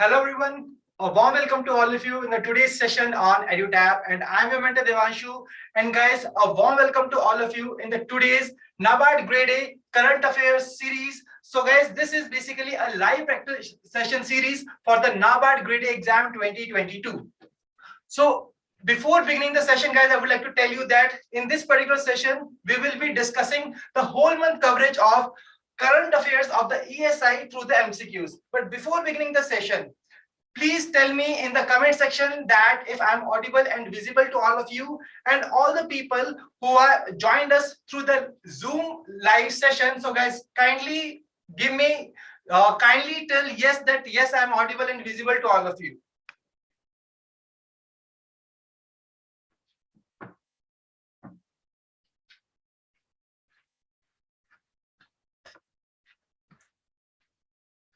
Hello everyone, a warm welcome to all of you in the today's session on EduTap, and I'm your mentor Devanshu. And guys, a warm welcome to all of you in the today's NABARD Grade A Current Affairs series. So guys, this is basically a live practice session series for the NABARD Grade A exam 2022. So before beginning the session, guys, I would like to tell you that in this particular session, we will be discussing the whole month coverage of current affairs of the ESI through the MCQs. But before beginning the session, please tell me in the comment section that if I'm audible and visible to all of you and all the people who are joined us through the Zoom live session. So guys, kindly give me, kindly tell yes that yes, I'm audible and visible to all of you.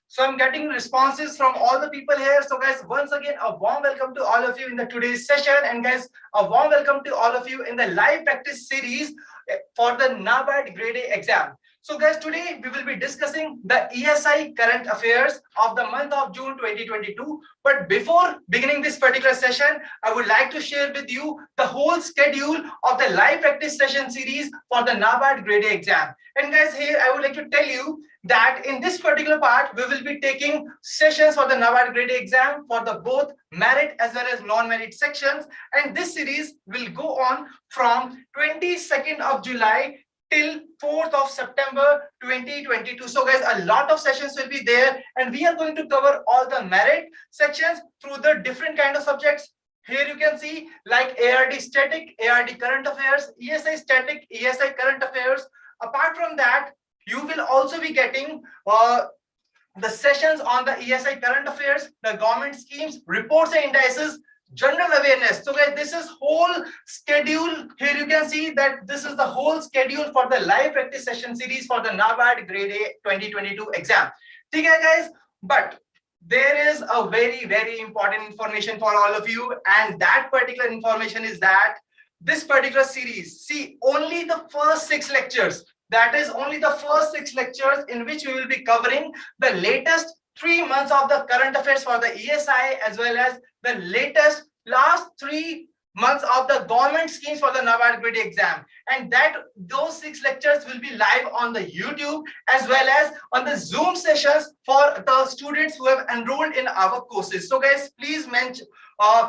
So I'm getting responses from all the people here. So guys, once again, a warm welcome to all of you in the today's session. And guys, a warm welcome to all of you in the live practice series for the NABARD Grade A exam. So guys, today we will be discussing the ESI current affairs of the month of June 2022. But before beginning this particular session, I would like to share with you the whole schedule of the live practice session series for the NABARD Grade A exam. And guys, here I would like to tell you that in this particular part, we will be taking sessions for the NABARD Grade A exam for the both merit as well as non-merit sections. And this series will go on from 22nd of July till 4th of September 2022. So guys, a lot of sessions will be there and we are going to cover all the merit sections through the different kind of subjects. Here you can see like ARD static, ARD current affairs, ESI static, ESI current affairs. Apart from that, you will also be getting the sessions on the ESI current affairs, the government schemes, reports and indices, general awareness. So guys, this is whole schedule. Here you can see that this is the whole schedule for the live practice session series for the NABARD Grade A 2022 exam. Okay guys, but there is a very important information for all of you, and that particular information is that this particular series, see, only the first 6 lectures, that is only the first 6 lectures in which we will be covering the latest 3 months of the current affairs for the ESI as well as the latest last 3 months of the government schemes for the NABARD Grade exam. And that those 6 lectures will be live on the YouTube as well as on the Zoom sessions for the students who have enrolled in our courses. So guys, please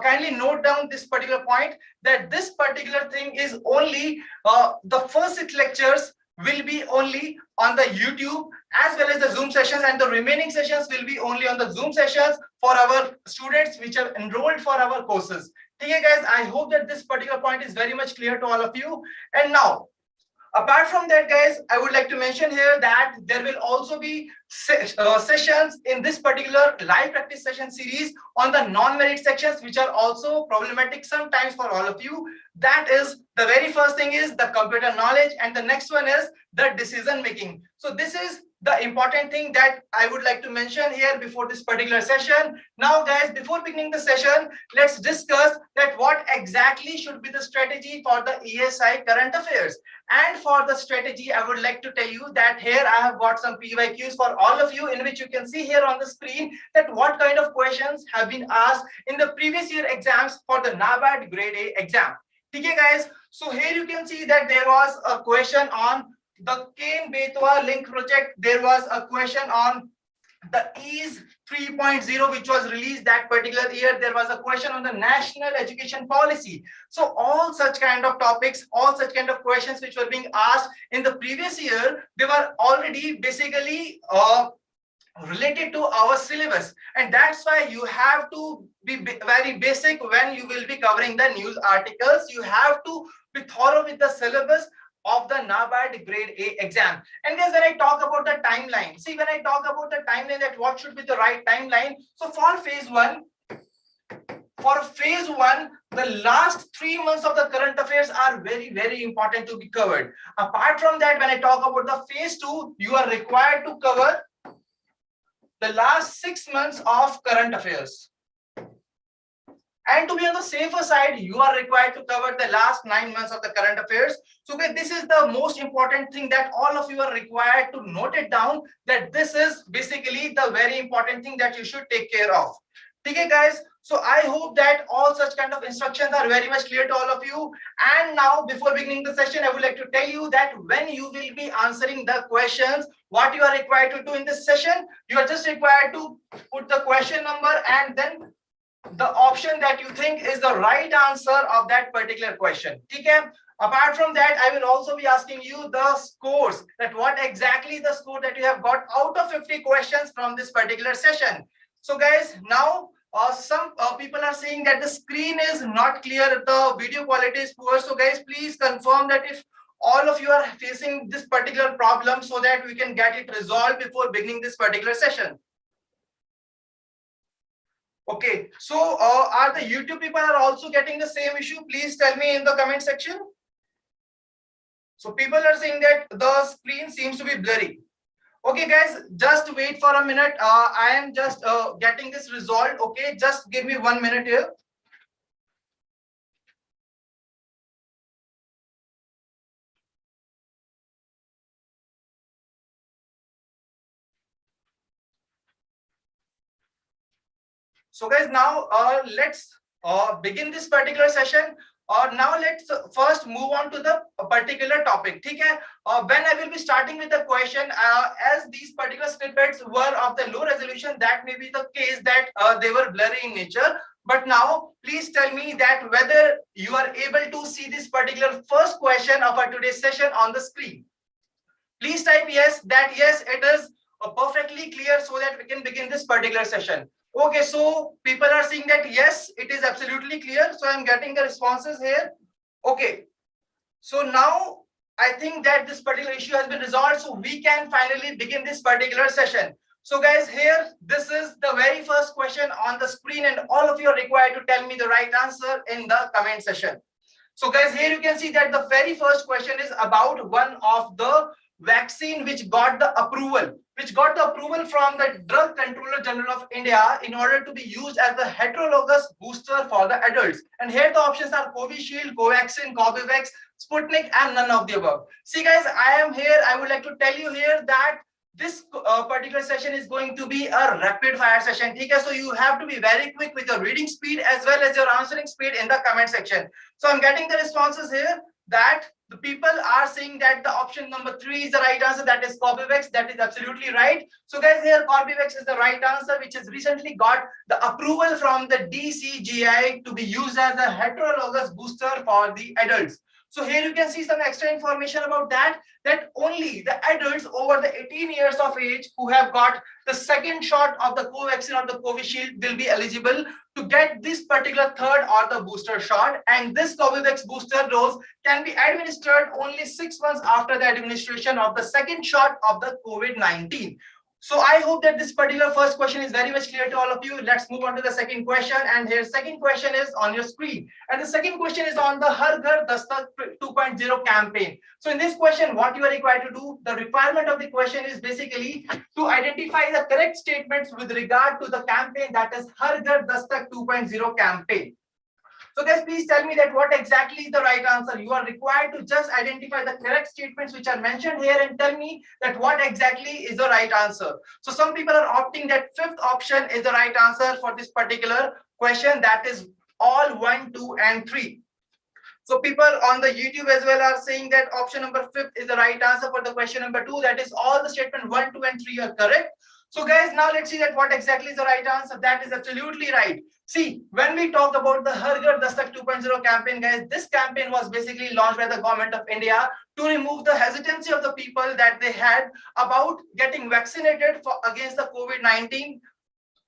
kindly note down this particular point, that this particular thing is only the first 6 lectures will be only on the YouTube as well as the Zoom sessions, and the remaining sessions will be only on the Zoom sessions for our students which have enrolled for our courses. Okay guys, I hope that this particular point is very much clear to all of you. And now, apart from that guys, I would like to mention here that there will also be sessions in this particular live practice session series on the non-merit sections, which are also problematic sometimes for all of you. That is, the very first thing is the computer knowledge, and the next one is the decision making. So this is the important thing that I would like to mention here before this particular session. Now guys, before beginning the session, let's discuss that what exactly should be the strategy for the ESI current affairs. And for the strategy, I would like to tell you that here I have got some PYQs for all of you, in which you can see here on the screen that what kind of questions have been asked in the previous year exams for the NABARD Grade A exam. Okay guys, so here you can see that there was a question on the Kane-Betwa link project. There was a question on the EASE 3.0 which was released that particular year. There was a question on the national education policy. So all such kind of topics, all such kind of questions which were being asked in the previous year, they were already basically related to our syllabus, and that's why you have to be very basic when you will be covering the news articles. You have to be thorough with the syllabus of the NABARD Grade A exam. And guys, when I talk about the timeline, see, when I talk about the timeline, that what should be the right timeline. So for phase 1, the last 3 months of the current affairs are very important to be covered. Apart from that, when I talk about the phase 2, you are required to cover the last 6 months of current affairs. And to be on the safer side, you are required to cover the last 9 months of the current affairs. So okay, this is the most important thing that all of you are required to note it down, that this is basically the very important thing that you should take care of. Okay, guys. So I hope that all such kind of instructions are very much clear to all of you. And now, before beginning the session, I would like to tell you that when you will be answering the questions, what you are required to do in this session, you are just required to put the question number and then the option that you think is the right answer of that particular question. Okay. Apart from that, I will also be asking you the scores, that what exactly the score that you have got out of 50 questions from this particular session. So guys, now some people are saying that the screen is not clear, the video quality is poor. So guys, please confirm that if all of you are facing this particular problem so that we can get it resolved before beginning this particular session. Okay, so are the YouTube people are also getting the same issue? Please tell me in the comment section. So people are saying that the screen seems to be blurry. Okay, guys, just wait for a minute. I am just getting this resolved. Okay, just give me 1 minute here. So guys, now let's begin this particular session. Now let's first move on to the particular topic. Okay? When I will be starting with the question, as these particular snippets were of the low resolution, that may be the case that they were blurry in nature. But now, please tell me that whether you are able to see this particular first question of our today's session on the screen. Please type yes, that yes, it is perfectly clear so that we can begin this particular session. Okay, so people are saying that yes, it is absolutely clear. So I'm getting the responses here. Okay, so now I think that this particular issue has been resolved. So we can finally begin this particular session. So guys, here, this is the very first question on the screen and all of you are required to tell me the right answer in the comment section. So guys, here you can see that the very first question is about one of the vaccine which got the approval from the Drug Controller General of India in order to be used as the heterologous booster for the adults. And here the options are Covishield, Covaxin, Cobivax, Sputnik, and none of the above. See guys, I am here. I would like to tell you here that this particular session is going to be a rapid fire session. Okay, so you have to be very quick with your reading speed as well as your answering speed in the comment section. So I'm getting the responses here that the people are saying that the option number 3 is the right answer, that is Corbevax. That is absolutely right. So guys, here Corbevax is the right answer, which has recently got the approval from the DCGI to be used as a heterologous booster for the adults. So here you can see some extra information about that only the adults over the 18 years of age who have got the second shot of the Covaxin or the Covishield will be eligible to get this particular third or the booster shot. And this Covivax booster dose can be administered only 6 months after the administration of the second shot of the COVID-19. So I hope that this particular first question is very much clear to all of you. Let's move on to the second question. And here second question is on your screen. And the second question is on the Har Ghar Dastak 2.0 campaign. So in this question, what you are required to do, the requirement of the question is basically to identify the correct statements with regard to the campaign, that is Har Ghar Dastak 2.0 campaign. So guys, please tell me that what exactly is the right answer. You are required to just identify the correct statements which are mentioned here and tell me that what exactly is the right answer. So some people are opting that fifth option is the right answer for this particular question, that is all 1, 2, and 3. So people on the YouTube as well are saying that option number 5 is the right answer for the question number 2. That is all the statement 1, 2, and 3 are correct. So guys, now let's see that what exactly is the right answer. That is absolutely right. See, when we talk about the Har Ghar Dastak 2.0 campaign, guys, this campaign was basically launched by the government of India to remove the hesitancy of the people that they had about getting vaccinated against the COVID-19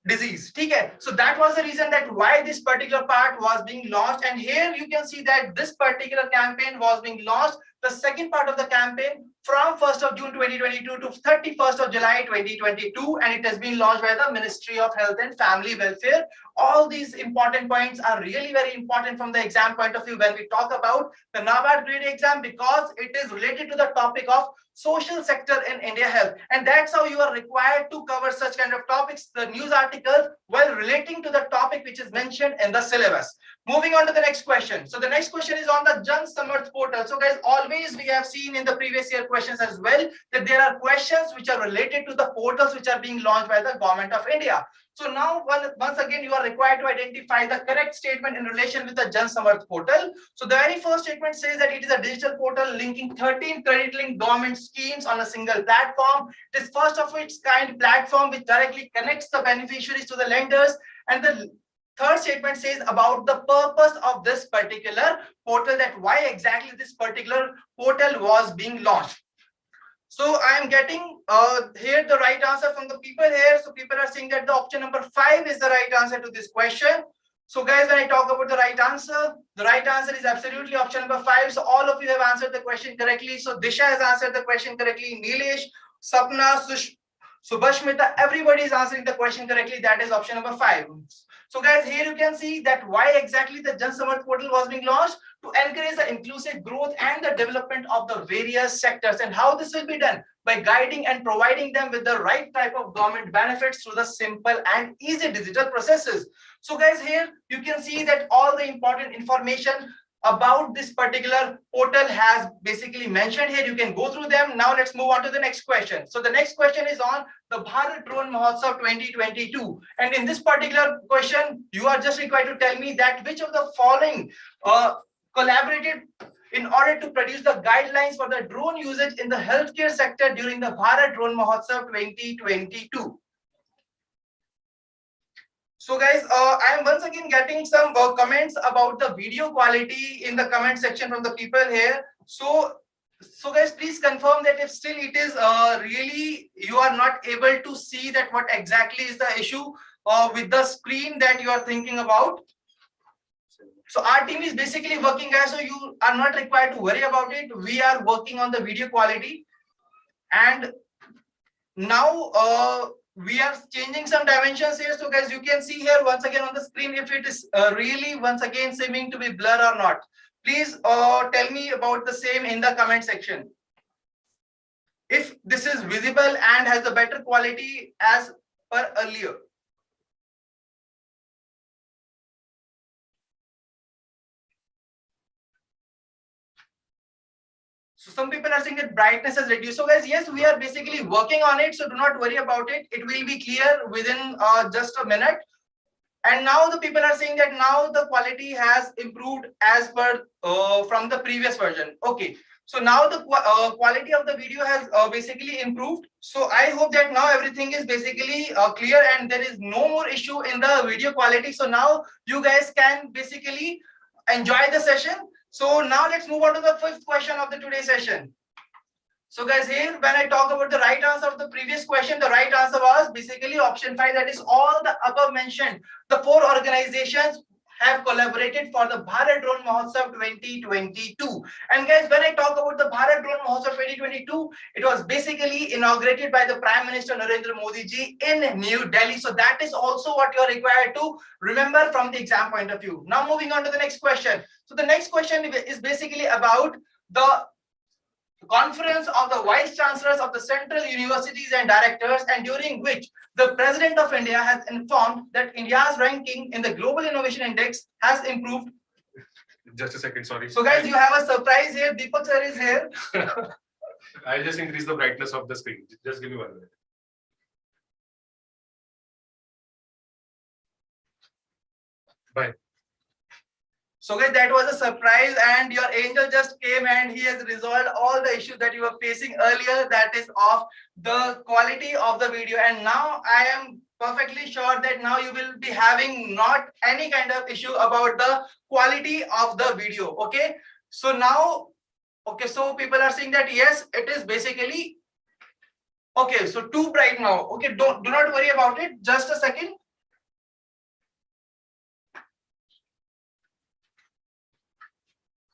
disease. Okay, so that was the reason that why this particular part was being launched. And here you can see that this particular campaign was being launched, the second part of the campaign, from 1st of June 2022 to 31st of July 2022, and it has been launched by the Ministry of Health and Family Welfare. All these important points are really very important from the exam point of view when we talk about the NABARD Grade exam, because it is related to the topic of social sector in India health, and that's how you are required to cover such kind of topics, the news articles, while relating to the topic which is mentioned in the syllabus. Moving on to the next question. So the next question is on the Jan Samarth portal. So guys, always we have seen in the previous year questions as well that there are questions which are related to the portals which are being launched by the government of India. So now once again you are required to identify the correct statement in relation with the Jan Samarth portal. So the very first statement says that it is a digital portal linking 13 credit-linked government schemes on a single platform. It is first of its kind platform which directly connects the beneficiaries to the lenders. And the third statement says about the purpose of this particular portal, that why exactly this particular portal was being launched. So I am getting here the right answer from the people here. So people are saying that the option number 5 is the right answer to this question. So guys, when I talk about the right answer is absolutely option number 5. So all of you have answered the question correctly. So Disha has answered the question correctly. Nilesh, Sapna, Subhashmita, everybody is answering the question correctly. That is option number 5. So guys, here you can see that why exactly the Jan Samarth portal was being launched, to encourage the inclusive growth and the development of the various sectors. And how this will be done? By guiding and providing them with the right type of government benefits through the simple and easy digital processes. So guys, here you can see that all the important information about this particular portal has basically mentioned here. You can go through them. Now let's move on to the next question. So the next question is on the Bharat Drone Mahotsav 2022. And in this particular question, you are just required to tell me that which of the following collaborated in order to produce the guidelines for the drone usage in the healthcare sector during the Bharat Drone Mahotsav 2022. So guys, I am once again getting some comments about the video quality in the comment section from the people here. So guys, please confirm that if still it is really you are not able to see that what exactly is the issue with the screen that you are thinking about. So our team is basically working, guys, so you are not required to worry about it. We are working on the video quality, and now we are changing some dimensions here. So guys, you can see here once again on the screen if it is really once again seeming to be blur or not. Please tell me about the same in the comment section. If this is visible and has a better quality as per earlier. So some people are saying that brightness has reduced. So guys, yes, we are basically working on it. So do not worry about it. It will be clear within just a minute. And now the people are saying that now the quality has improved as per from the previous version. Okay. So now the quality of the video has basically improved. So I hope that now everything is basically clear and there is no more issue in the video quality. So now you guys can basically enjoy the session. So now let's move on to the 5th question of the today's session. So guys, here when I talk about the right answer of the previous question, the right answer was basically option 5. That is all the above mentioned. The 4 organizations have collaborated for the Bharat Drone Mahotsav 2022. And guys, when I talk about the Bharat Drone Mahotsav 2022, it was basically inaugurated by the Prime Minister Narendra Modi ji in New Delhi. So that is also what you are required to remember from the exam point of view. Now moving on to the next question. So the next question is basically about the conference of the vice chancellors of the central universities and directors, and during which the President of India has informed that India's ranking in the Global Innovation Index has improved. Just a second, sorry. So guys, you have a surprise here. Deepak sir is here. I'll just increase the brightness of the screen. Just give me 1 minute. Bye. So guys, that was a surprise, and your angel just came and he has resolved all the issues that you were facing earlier, that is of the quality of the video. And now I am perfectly sure that now you will be having not any kind of issue about the quality of the video. Okay, so now, okay, so people are saying that yes, it is basically okay. So too bright now. Okay, do not worry about it. Just a second.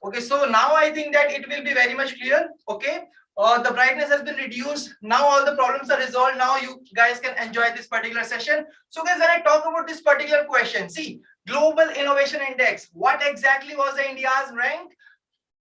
Okay, so now I think that it will be very much clear. Okay, the brightness has been reduced. Now all the problems are resolved. Now you guys can enjoy this particular session. So guys, when I talk about this particular question, see, Global Innovation Index, what exactly was the India's rank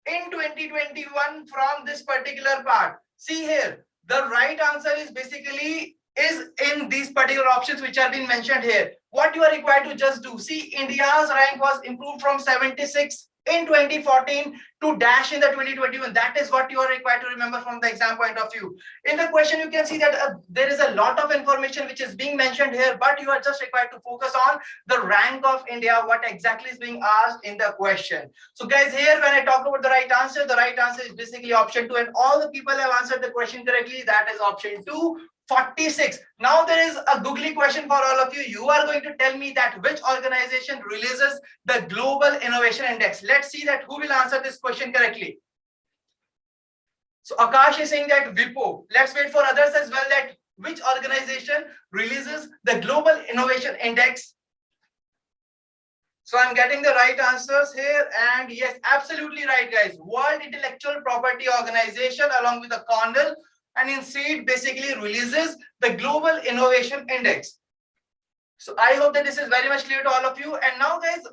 in 2021 from this particular part? See here, the right answer is basically is in these particular options which are being mentioned here. What you are required to just do, see, India's rank was improved from 76 in 2014 to dash in the 2021. That is what you are required to remember from the exam point of view. In the question, you can see that there is a lot of information which is being mentioned here, but you are just required to focus on the rank of India, what exactly is being asked in the question. So guys, here when I talk about the right answer is basically option 2, and all the people have answered the question correctly. That is option 2. 46. Now there is a googly question for all of you. You are going to tell me that which organization releases the Global Innovation Index. Let's see that who will answer this question correctly. So Akash is saying that WIPO. Let's wait for others as well, that which organization releases the Global Innovation Index. So I'm getting the right answers here, and yes, absolutely right, guys. World Intellectual Property Organization along with the Cornell and INSEAD basically releases the Global Innovation Index. So I hope that this is very much clear to all of you. And now guys,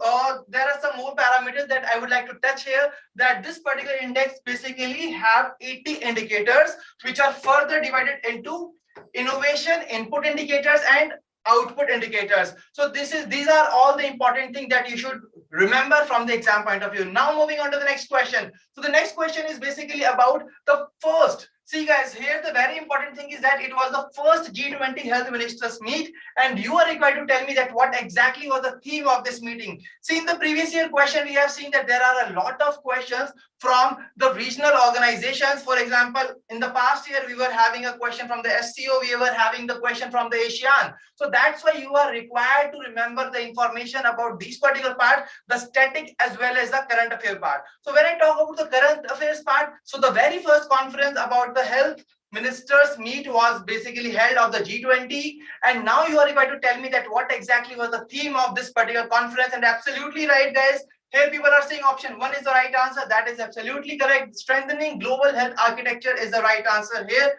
there are some more parameters that I would like to touch here, that this particular index basically have 80 indicators which are further divided into innovation, input indicators and output indicators. So these are all the important things that you should remember from the exam point of view. Now moving on to the next question. So the next question is basically about the first. See guys, here the very important thing is that it was the first G20 health ministers meet, and you are required to tell me that what exactly was the theme of this meeting. See, in the previous year question, we have seen that there are a lot of questions from the regional organizations. For example, in the past year, we were having a question from the SCO, we were having the question from the ASEAN. So that's why you are required to remember the information about these particular part, the static as well as the current affair part. So when I talk about the current affairs part, so the very first conference about the health ministers meet was basically held of the G20, and now you are required to tell me that what exactly was the theme of this particular conference. And absolutely right guys, here people are saying option 1 is the right answer. That is absolutely correct. Strengthening global health architecture is the right answer here.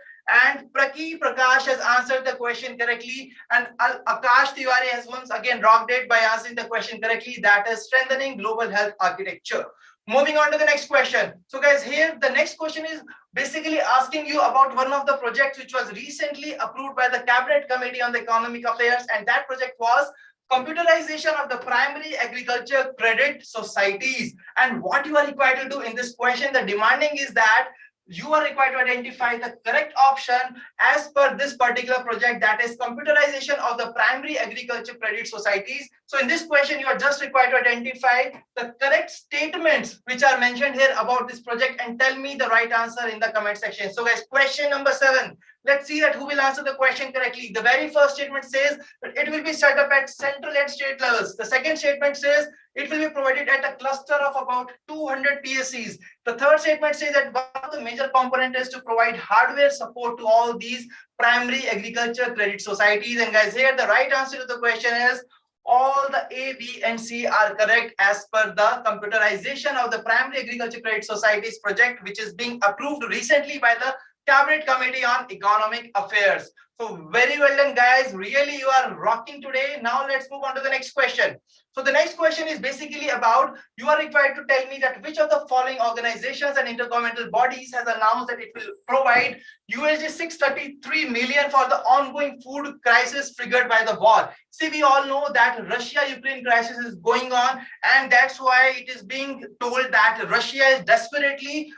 And Prakash has answered the question correctly, and Akash Tiwari has once again rocked it by answering the question correctly. That is strengthening global health architecture. Moving on to the next question. So guys, here the next question is basically asking you about one of the projects which was recently approved by the Cabinet Committee on the Economic Affairs, and that project was computerization of the primary agriculture credit societies. And what you are required to do in this question, the demanding is that you are required to identify the correct option as per this particular project, that is computerization of the primary agriculture credit societies. So in this question, you are just required to identify the correct statements which are mentioned here about this project and tell me the right answer in the comment section. So guys, question number 7. Let's see that who will answer the question correctly. The very first statement says that it will be set up at central and state levels. The second statement says it will be provided at a cluster of about 200 PSCs. The third statement says that one of the major component is to provide hardware support to all these primary agriculture credit societies. And guys, here the right answer to the question is all the A, B, and C are correct as per the computerization of the primary agriculture credit societies project, which is being approved recently by the Cabinet Committee on Economic Affairs. So very well done guys, really you are rocking today. Now let's move on to the next question. So the next question is basically about, you are required to tell me that which of the following organizations and intergovernmental bodies has announced that it will provide USD 633 million for the ongoing food crisis triggered by the war. See, we all know that Russia-Ukraine crisis is going on, and that's why it is being told that Russia is desperately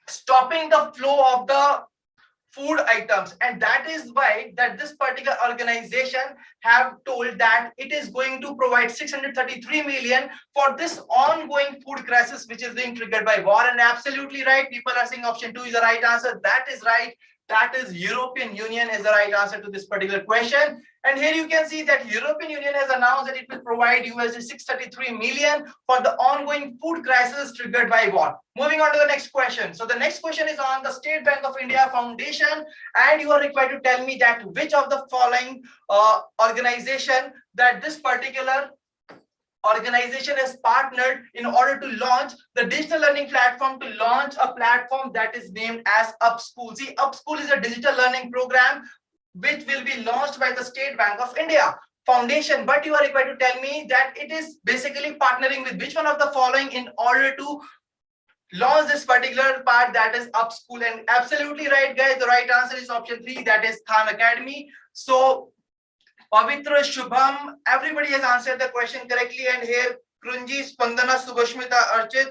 stopping the flow of the food items, and that is why that this particular organization have told that it is going to provide 633 million for this ongoing food crisis which is being triggered by war. And absolutely right, people are saying option 2 is the right answer. That is right. That is European Union is the right answer to this particular question. And here you can see that European Union has announced that it will provide USD 633 million for the ongoing food crisis triggered by war. Moving on to the next question. So the next question is on the State Bank of India Foundation, and you are required to tell me that which of the following organization that this particular organization has partnered in order to launch the digital learning platform, to launch a platform that is named as UpSchool. See, UpSchool is a digital learning program which will be launched by the State Bank of India Foundation. But you are required to tell me that it is basically partnering with which one of the following in order to launch this particular part, that is up school. And absolutely right, guys, the right answer is option 3, that is Khan Academy. So Pavitra, Shubham, everybody has answered the question correctly. And here Krunji, Spandana, Subhashmita, Archit,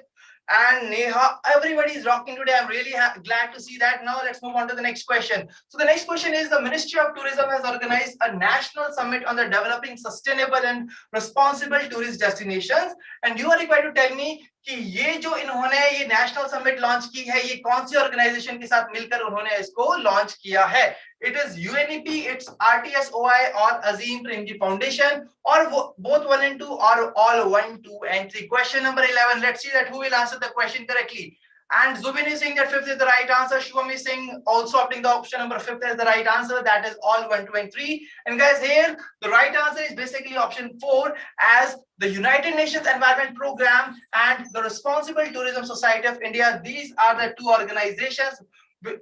and Neha, everybody is rocking today. I'm really glad to see that. Now let's move on to the next question. So the next question is, the Ministry of Tourism has organized a national summit on the developing sustainable and responsible tourist destinations. And you are required to tell me कि ये जो इन्होंने ये national summit launch की है, ये कौन सी organisation के साथ मिलकर उन्होंने इसको लॉन्च किया है. It is UNEP, it's RTSOI or Azim Premji Foundation, or both 1 and 2, or all 1, 2 and 3. Question number 11. Let's see that who will answer the question correctly. And Zubin is saying that 5th is the right answer. Shubham is saying also opting the option number 5th as the right answer. That is all 1, 2 and 3. And guys, here the right answer is basically option 4, as the United Nations Environment Program and the Responsible Tourism Society of India. These are the two organizations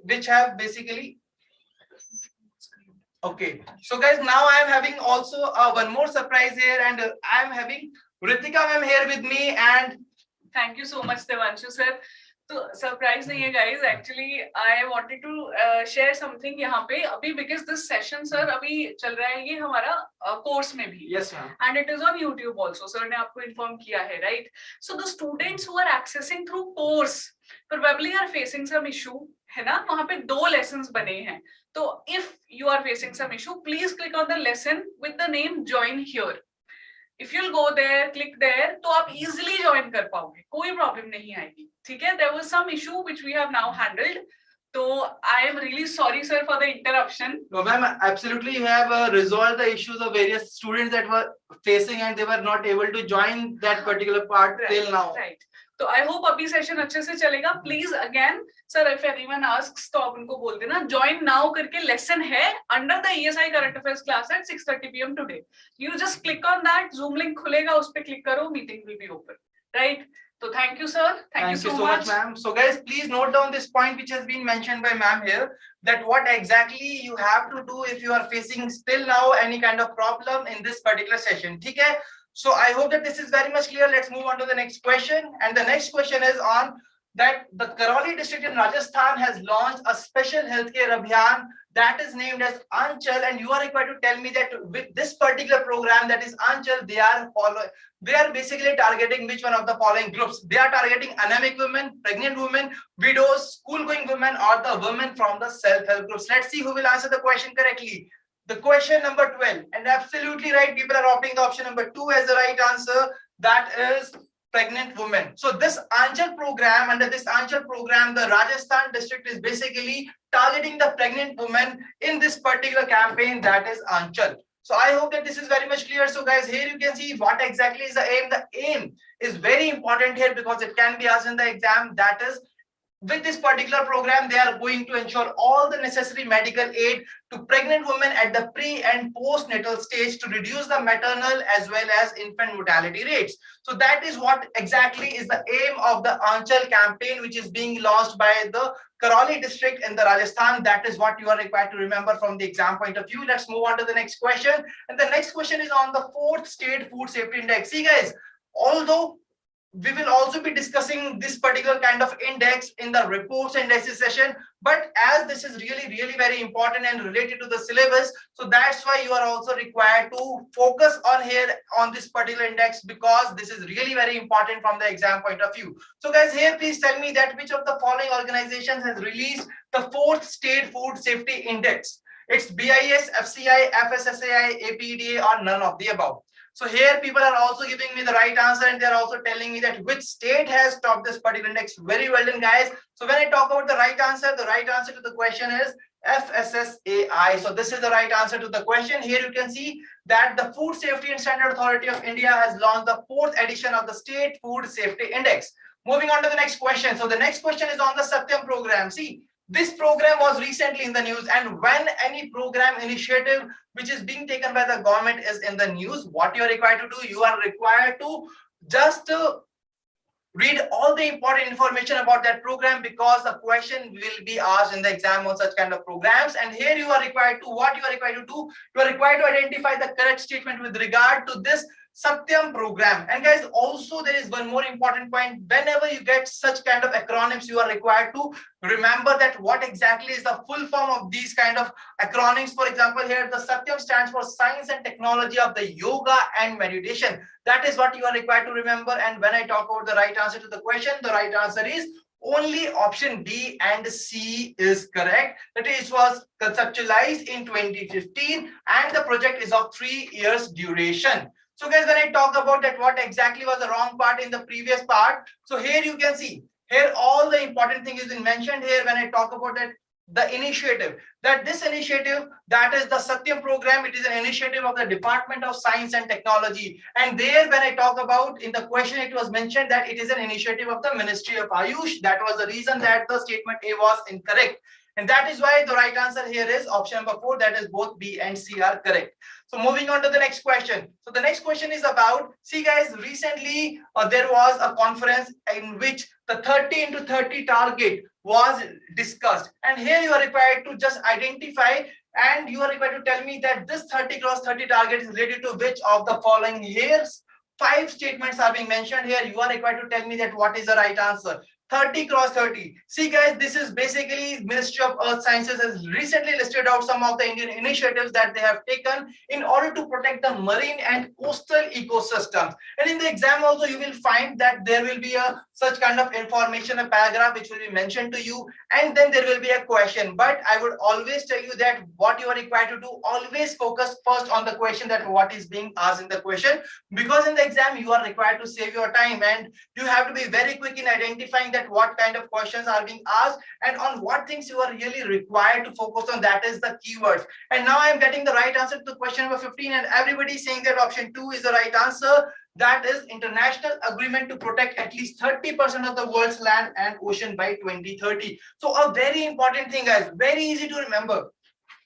which have basically. Okay, so guys, now I am having also one more surprise here, and I am having Ritika ma'am here with me. And thank you so much, Devanshu sir. तो surprise नहीं है guys, actually I wanted to share something यहाँ पे अभी, because this session sir अभी चल रहा है ये हमारा कोर्स में भी. Yes ma'am. And it is on YouTube also. Sir ने आपको इन्फॉर्म किया है, right? So the students who are accessing through course probably are facing some issue, है ना? वहां पे 2 लेसन्स बने हैं. तो if you are facing some issue, please click on the lesson with the name join here. If you'll go there, click there, तो आप easily join कर पाओगे, कोई problem नहीं आएगी. ठीक है? There was some issue which we have now handled. So I am really sorry, sir, for the interruption. No, ma'am, absolutely. You have resolved the issues of various students that were facing and they were not able to join that particular part till now. Right. तो I hope अभी session अच्छे से चलेगा. Please again sir, if anyone asks तो आप उनको बोल देना ज्वाइन नाउ करके लेसन है under the ESI current affairs class at 6:30 PM today. You just click on that, zoom link खुलेगा, उस पे क्लिक करो, meeting will be open, right? So thank you, sir. Thank you so much, ma'am. So guys, please note down this point which has been mentioned by ma'am here, that what exactly you have to do if you are facing still now any kind of problem in this particular session. ठीक है? So I hope that this is very much clear. Let's move on to the next question. And the next question is on that the Karoli district in Rajasthan has launched a special healthcare abhiyan that is named as Anchal, and you are required to tell me that with this particular program, that is Anchal, they are basically targeting which one of the following groups. They are targeting anemic women, pregnant women, widows, school-going women, or the women from the self-help groups. Let's see who will answer the question correctly. The question number 12, and absolutely right, people are opting the option number 2 as the right answer. That is pregnant women. So this Anchal program, under this Anchal program, the Rajasthan district is basically targeting the pregnant women in this particular campaign, that is Anchal. So I hope that this is very much clear. So guys, here you can see what exactly is the aim. The aim is very important here because it can be asked in the exam. That is, with this particular program, they are going to ensure all the necessary medical aid to pregnant women at the pre and postnatal stage to reduce the maternal as well as infant mortality rates. So that is what exactly is the aim of the Anchal campaign, which is being launched by the Karoli district in the Rajasthan. That is what you are required to remember from the exam point of view. Let's move on to the next question. And the next question is on the 4th State Food Safety Index. See guys, although we will also be discussing this particular kind of index in the reports and indices session, but as this is really very important and related to the syllabus, so that's why you are also required to focus on here on this particular index, because this is really very important from the exam point of view. So guys, here please tell me that which of the following organizations has released the 4th State Food Safety Index. It's BIS, FCI, FSSAI, APEDA, or none of the above. So here people are also giving me the right answer, and they're also telling me that which state has topped this particular index. Very well done, guys. So when I talk about the right answer to the question is FSSAI. So this is the right answer to the question. Here you can see that the Food Safety and Standard Authority of India has launched the 4th edition of the State Food Safety Index. Moving on to the next question. So the next question is on the Satyam program. See, this program was recently in the news, and when any program initiative which is being taken by the government is in the news, what you are required to do, you are required to just read all the important information about that program, because the question will be asked in the exam on such kind of programs. And here you are required to, what you are required to do, you are required to identify the correct statement with regard to this Satyam program. And guys, also there is one more important point. Whenever you get such kind of acronyms, you are required to remember that what exactly is the full form of these kind of acronyms. For example, here the Satyam stands for Science and Technology of the Yoga and Meditation. That is what you are required to remember. And when I talk about the right answer to the question, the right answer is only option B and C is correct. That is, was conceptualized in 2015 and the project is of 3 years duration. So guys, when I talk about that, what exactly was the wrong part in the previous part? So here you can see, here all the important thing is been mentioned here when I talk about that, the initiative, that this initiative, that is the Satyam program, it is an initiative of the Department of Science and Technology. And there when I talk about in the question, it was mentioned that it is an initiative of the Ministry of Ayush. That was the reason that the statement A was incorrect. And that is why the right answer here is option number 4, that is both B and C are correct. So moving on to the next question. So the next question is about, see guys, recently there was a conference in which the 30 into 30 target was discussed. And here you are required to just identify and you are required to tell me that this 30 cross 30 target is related to which of the following. Here's 5 statements are being mentioned here. You are required to tell me that what is the right answer. 30 cross 30. See guys, this is basically Ministry of Earth Sciences has recently listed out some of the Indian initiatives that they have taken in order to protect the marine and coastal ecosystems. And in the exam also you will find that there will be a such kind of information, a paragraph which will be mentioned to you, and then there will be a question. But I would always tell you that what you are required to do, always focus first on the question, that what is being asked in the question, because in the exam you are required to save your time and you have to be very quick in identifying that what kind of questions are being asked and on what things you are really required to focus on. That is the keywords. And now I am getting the right answer to question number 15 and everybody is saying that option 2 is the right answer. That is international agreement to protect at least 30% of the world's land and ocean by 2030. So a very important thing guys, very easy to remember.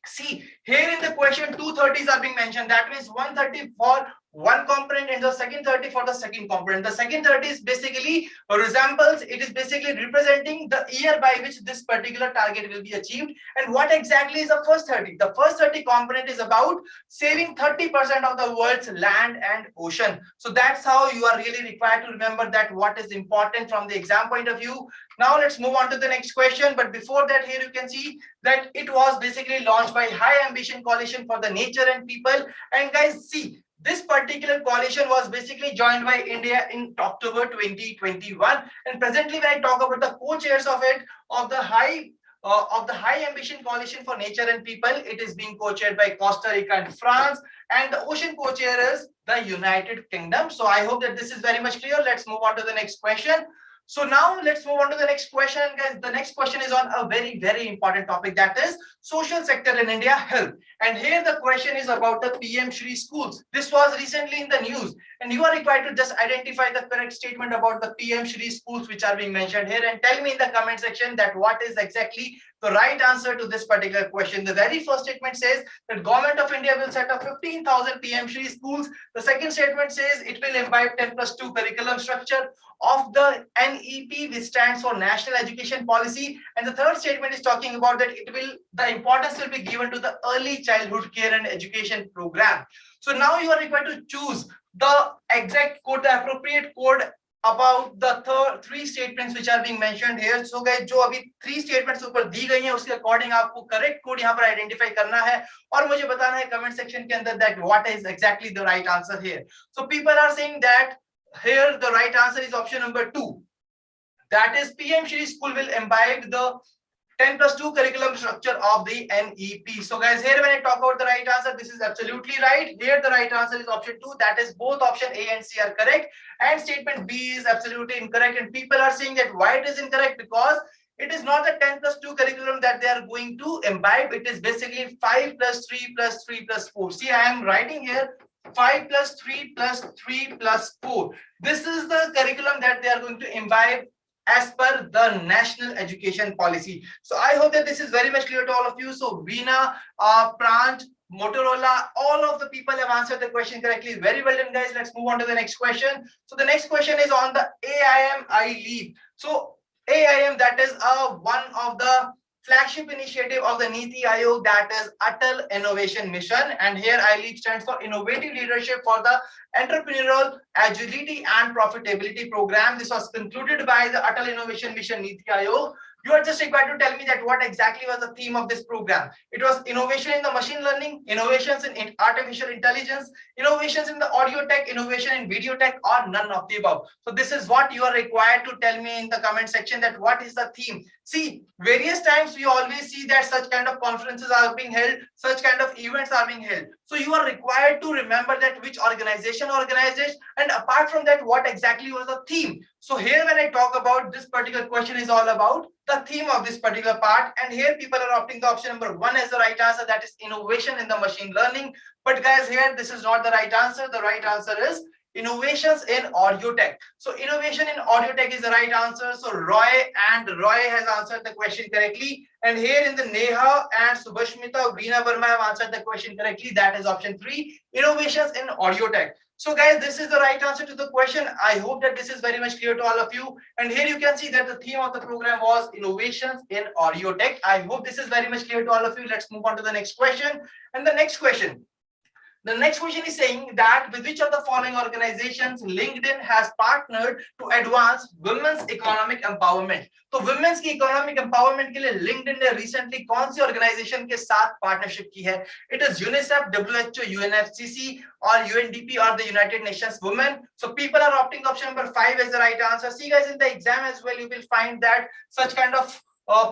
See, here in the question 2 30s are being mentioned. That means 130 for one component and the second 30 for the second component. The second 30 is basically resembles, it is basically representing the year by which this particular target will be achieved. And what exactly is the first 30? The first 30 component is about saving 30% of the world's land and ocean. So that's how you are really required to remember that what is important from the exam point of view. Now let's move on to the next question. But before that, here you can see that it was basically launched by High Ambition Coalition for the Nature and People. And guys, see, this particular coalition was basically joined by India in October 2021. And presently, when I talk about the co-chairs of it, of the High Ambition Coalition for Nature and People, it is being co-chaired by Costa Rica and France, and the ocean co-chair is the United Kingdom. So I hope that this is very much clear. Let's move on to the next question. So now let's move on to the next question, guys. The next question is on a very, very important topic, that is social sector in India, health. And here the question is about the PM Shri schools. This was recently in the news, and you are required to just identify the correct statement about the PM Shri schools which are being mentioned here, and tell me in the comment section that what is exactly the right answer to this particular question. The very first statement says that Government of India will set up 15,000 PM Shri schools. The second statement says it will imbibe 10+2 curriculum structure of the NEP, which stands for National Education Policy. And the third statement is talking about that the importance will be given to the early childhood care and education program. So now you are required to choose the exact code, the appropriate code about the three statements which are being mentioned here. So guys, जो अभी 3 statements ऊपर दी गई हैं उसके according आपको correct code यहाँ पर identify करना है और मुझे बताना है comment section के अंदर that what is exactly the right answer here. So people are saying that here the right answer is option number 2. That is PM Shri School will imbibe the 10+2 curriculum structure of the NEP. So guys, here when I talk about the right answer, this is absolutely right. Here the right answer is option 2. That is both option A and C are correct. And statement B is absolutely incorrect. And people are saying that why it is incorrect, because it is not a 10+2 curriculum that they are going to imbibe. It is basically 5 + 3 + 3 + 4. See, I am writing here 5 + 3 + 3 + 4. This is the curriculum that they are going to imbibe as per the National Education Policy. So I hope that this is very much clear to all of you. So Veena, Pranj, Motorola, all of the people have answered the question correctly. Very well done, guys. Let's move on to the next question. So the next question is on the AIM I leave. So AIM, that is one of the flagship initiative of the Niti Aayog, that is Atal Innovation Mission. And here ILEAP stands for Innovative Leadership for the Entrepreneurial Agility and Profitability Program. This was concluded by the Atal Innovation Mission Niti Aayog. You are just required to tell me that what exactly was the theme of this program. It was innovation in the machine learning, innovations in artificial intelligence, innovations in the audio tech, innovation in video tech, or none of the above. So this is what you are required to tell me in the comment section, that what is the theme. See, various times we always see that such kind of conferences are being held, such kind of events are being held. So you are required to remember that which organization organized it, and apart from that, what exactly was the theme. So here when I talk about this particular question is all about the theme of this particular part, and here people are opting the option number 1 as the right answer, that is innovation in the machine learning. But guys, here this is not the right answer. The right answer is innovations in audio tech. So innovation in audio tech is the right answer. So Roy has answered the question correctly, and here in the Neha and Subhashmita, Veena Verma have answered the question correctly. That is option 3, innovations in audio tech. So guys, this is the right answer to the question. I hope that this is very much clear to all of you. And here you can see that the theme of the program was innovations in audio tech. I hope this is very much clear to all of you. Let's move on to the next question. And the next question is saying that with which of the following organizations LinkedIn has partnered to advance women's economic empowerment. तो women's की economic empowerment के लिए LinkedIn ने recently कौन सी organization के साथ partnership की है? It is UNICEF, WHO, UNFCCC or UNDP or the United Nations Women. So people are opting option number 5 as the right answer. See guys, in the exam as well, you will find that such kind of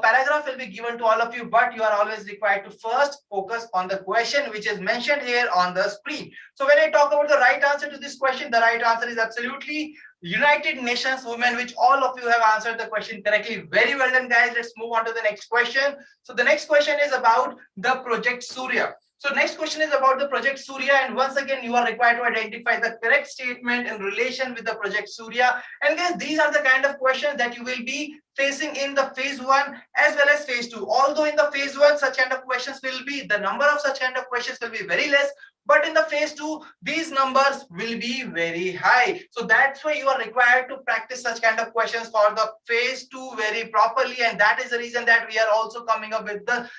paragraph will be given to all of you, but you are always required to first focus on the question which is mentioned here on the screen. So when I talk about the right answer to this question, the right answer is absolutely United Nations Women, which all of you have answered the question correctly. Very well done, guys. Let's move on to the next question. So the next question is about the Project Surya. So next question is about the Project Surya, and once again you are required to identify the correct statement in relation with the Project Surya. And guys, these are the kind of questions that you will be facing in the phase 1 as well as phase 2. Although in the phase 1 such kind of questions will be, the number of such kind of questions will be very less, but in the phase 2 these numbers will be very high. So that's why you are required to practice such kind of questions for the phase 2 very properly, and that is the reason that we are also coming up with the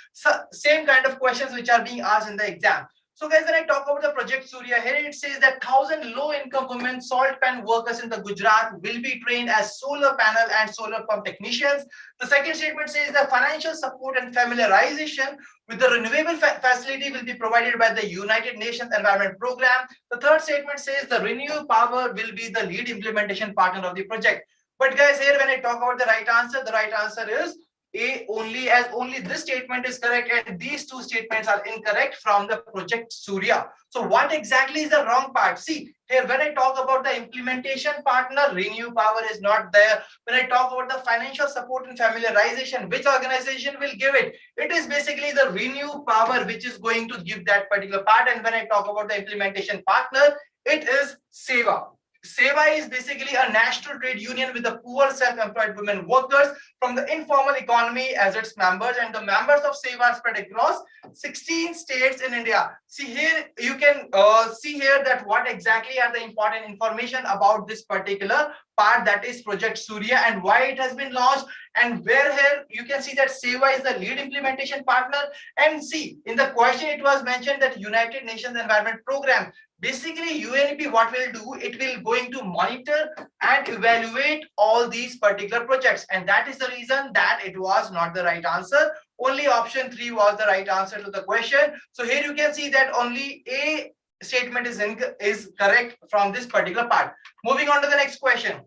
same kind of questions which are being asked in the exam. So guys, when I talk about the Project Surya, here it says that 1,000 low-income women salt pan workers in the Gujarat will be trained as solar panel and solar pump technicians. The second statement says that financial support and familiarization with the renewable facility will be provided by the United Nations Environment Program. The third statement says the Renew Power will be the lead implementation partner of the project. But guys, here when I talk about the right answer is A only, as only this statement is correct and these two statements are incorrect from the Project Surya. So what exactly is the wrong part? See, here when I talk about the implementation partner, Renew Power is not there. When I talk about the financial support and familiarization, which organization will give it? It is basically the Renew Power which is going to give that particular part. And when I talk about the implementation partner, it is SEBI. SEBI is basically a national trade union with the poor self-employed women workers from the informal economy as its members, and the members of SEBI are spread across 16 states in India. See here, you can see here that what exactly are the important information about this particular part, that is Project Surya, and why it has been launched, and where here you can see that SEBI is the lead implementation partner. And see, in the question it was mentioned that United Nations Environment Program. Basically, UNEP what will do, it will going to monitor and evaluate all these particular projects, and that is the reason that it was not the right answer. Only option 3 was the right answer to the question. So here you can see that only A statement is correct from this particular part. Moving on to the next question.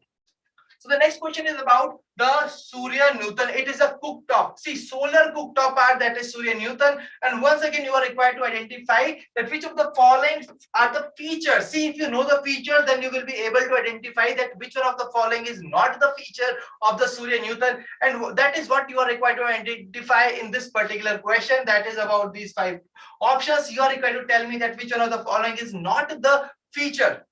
So the next question is about the Surya Newton. It is a cooktop. See, solar cooktop part, that is Surya Newton. And once again, you are required to identify that which of the following are the features. See, if you know the feature, then you will be able to identify that which one of the following is not the feature of the Surya Newton. And that is what you are required to identify in this particular question. That is about these 5 options. You are required to tell me that which one of the following is not the feature.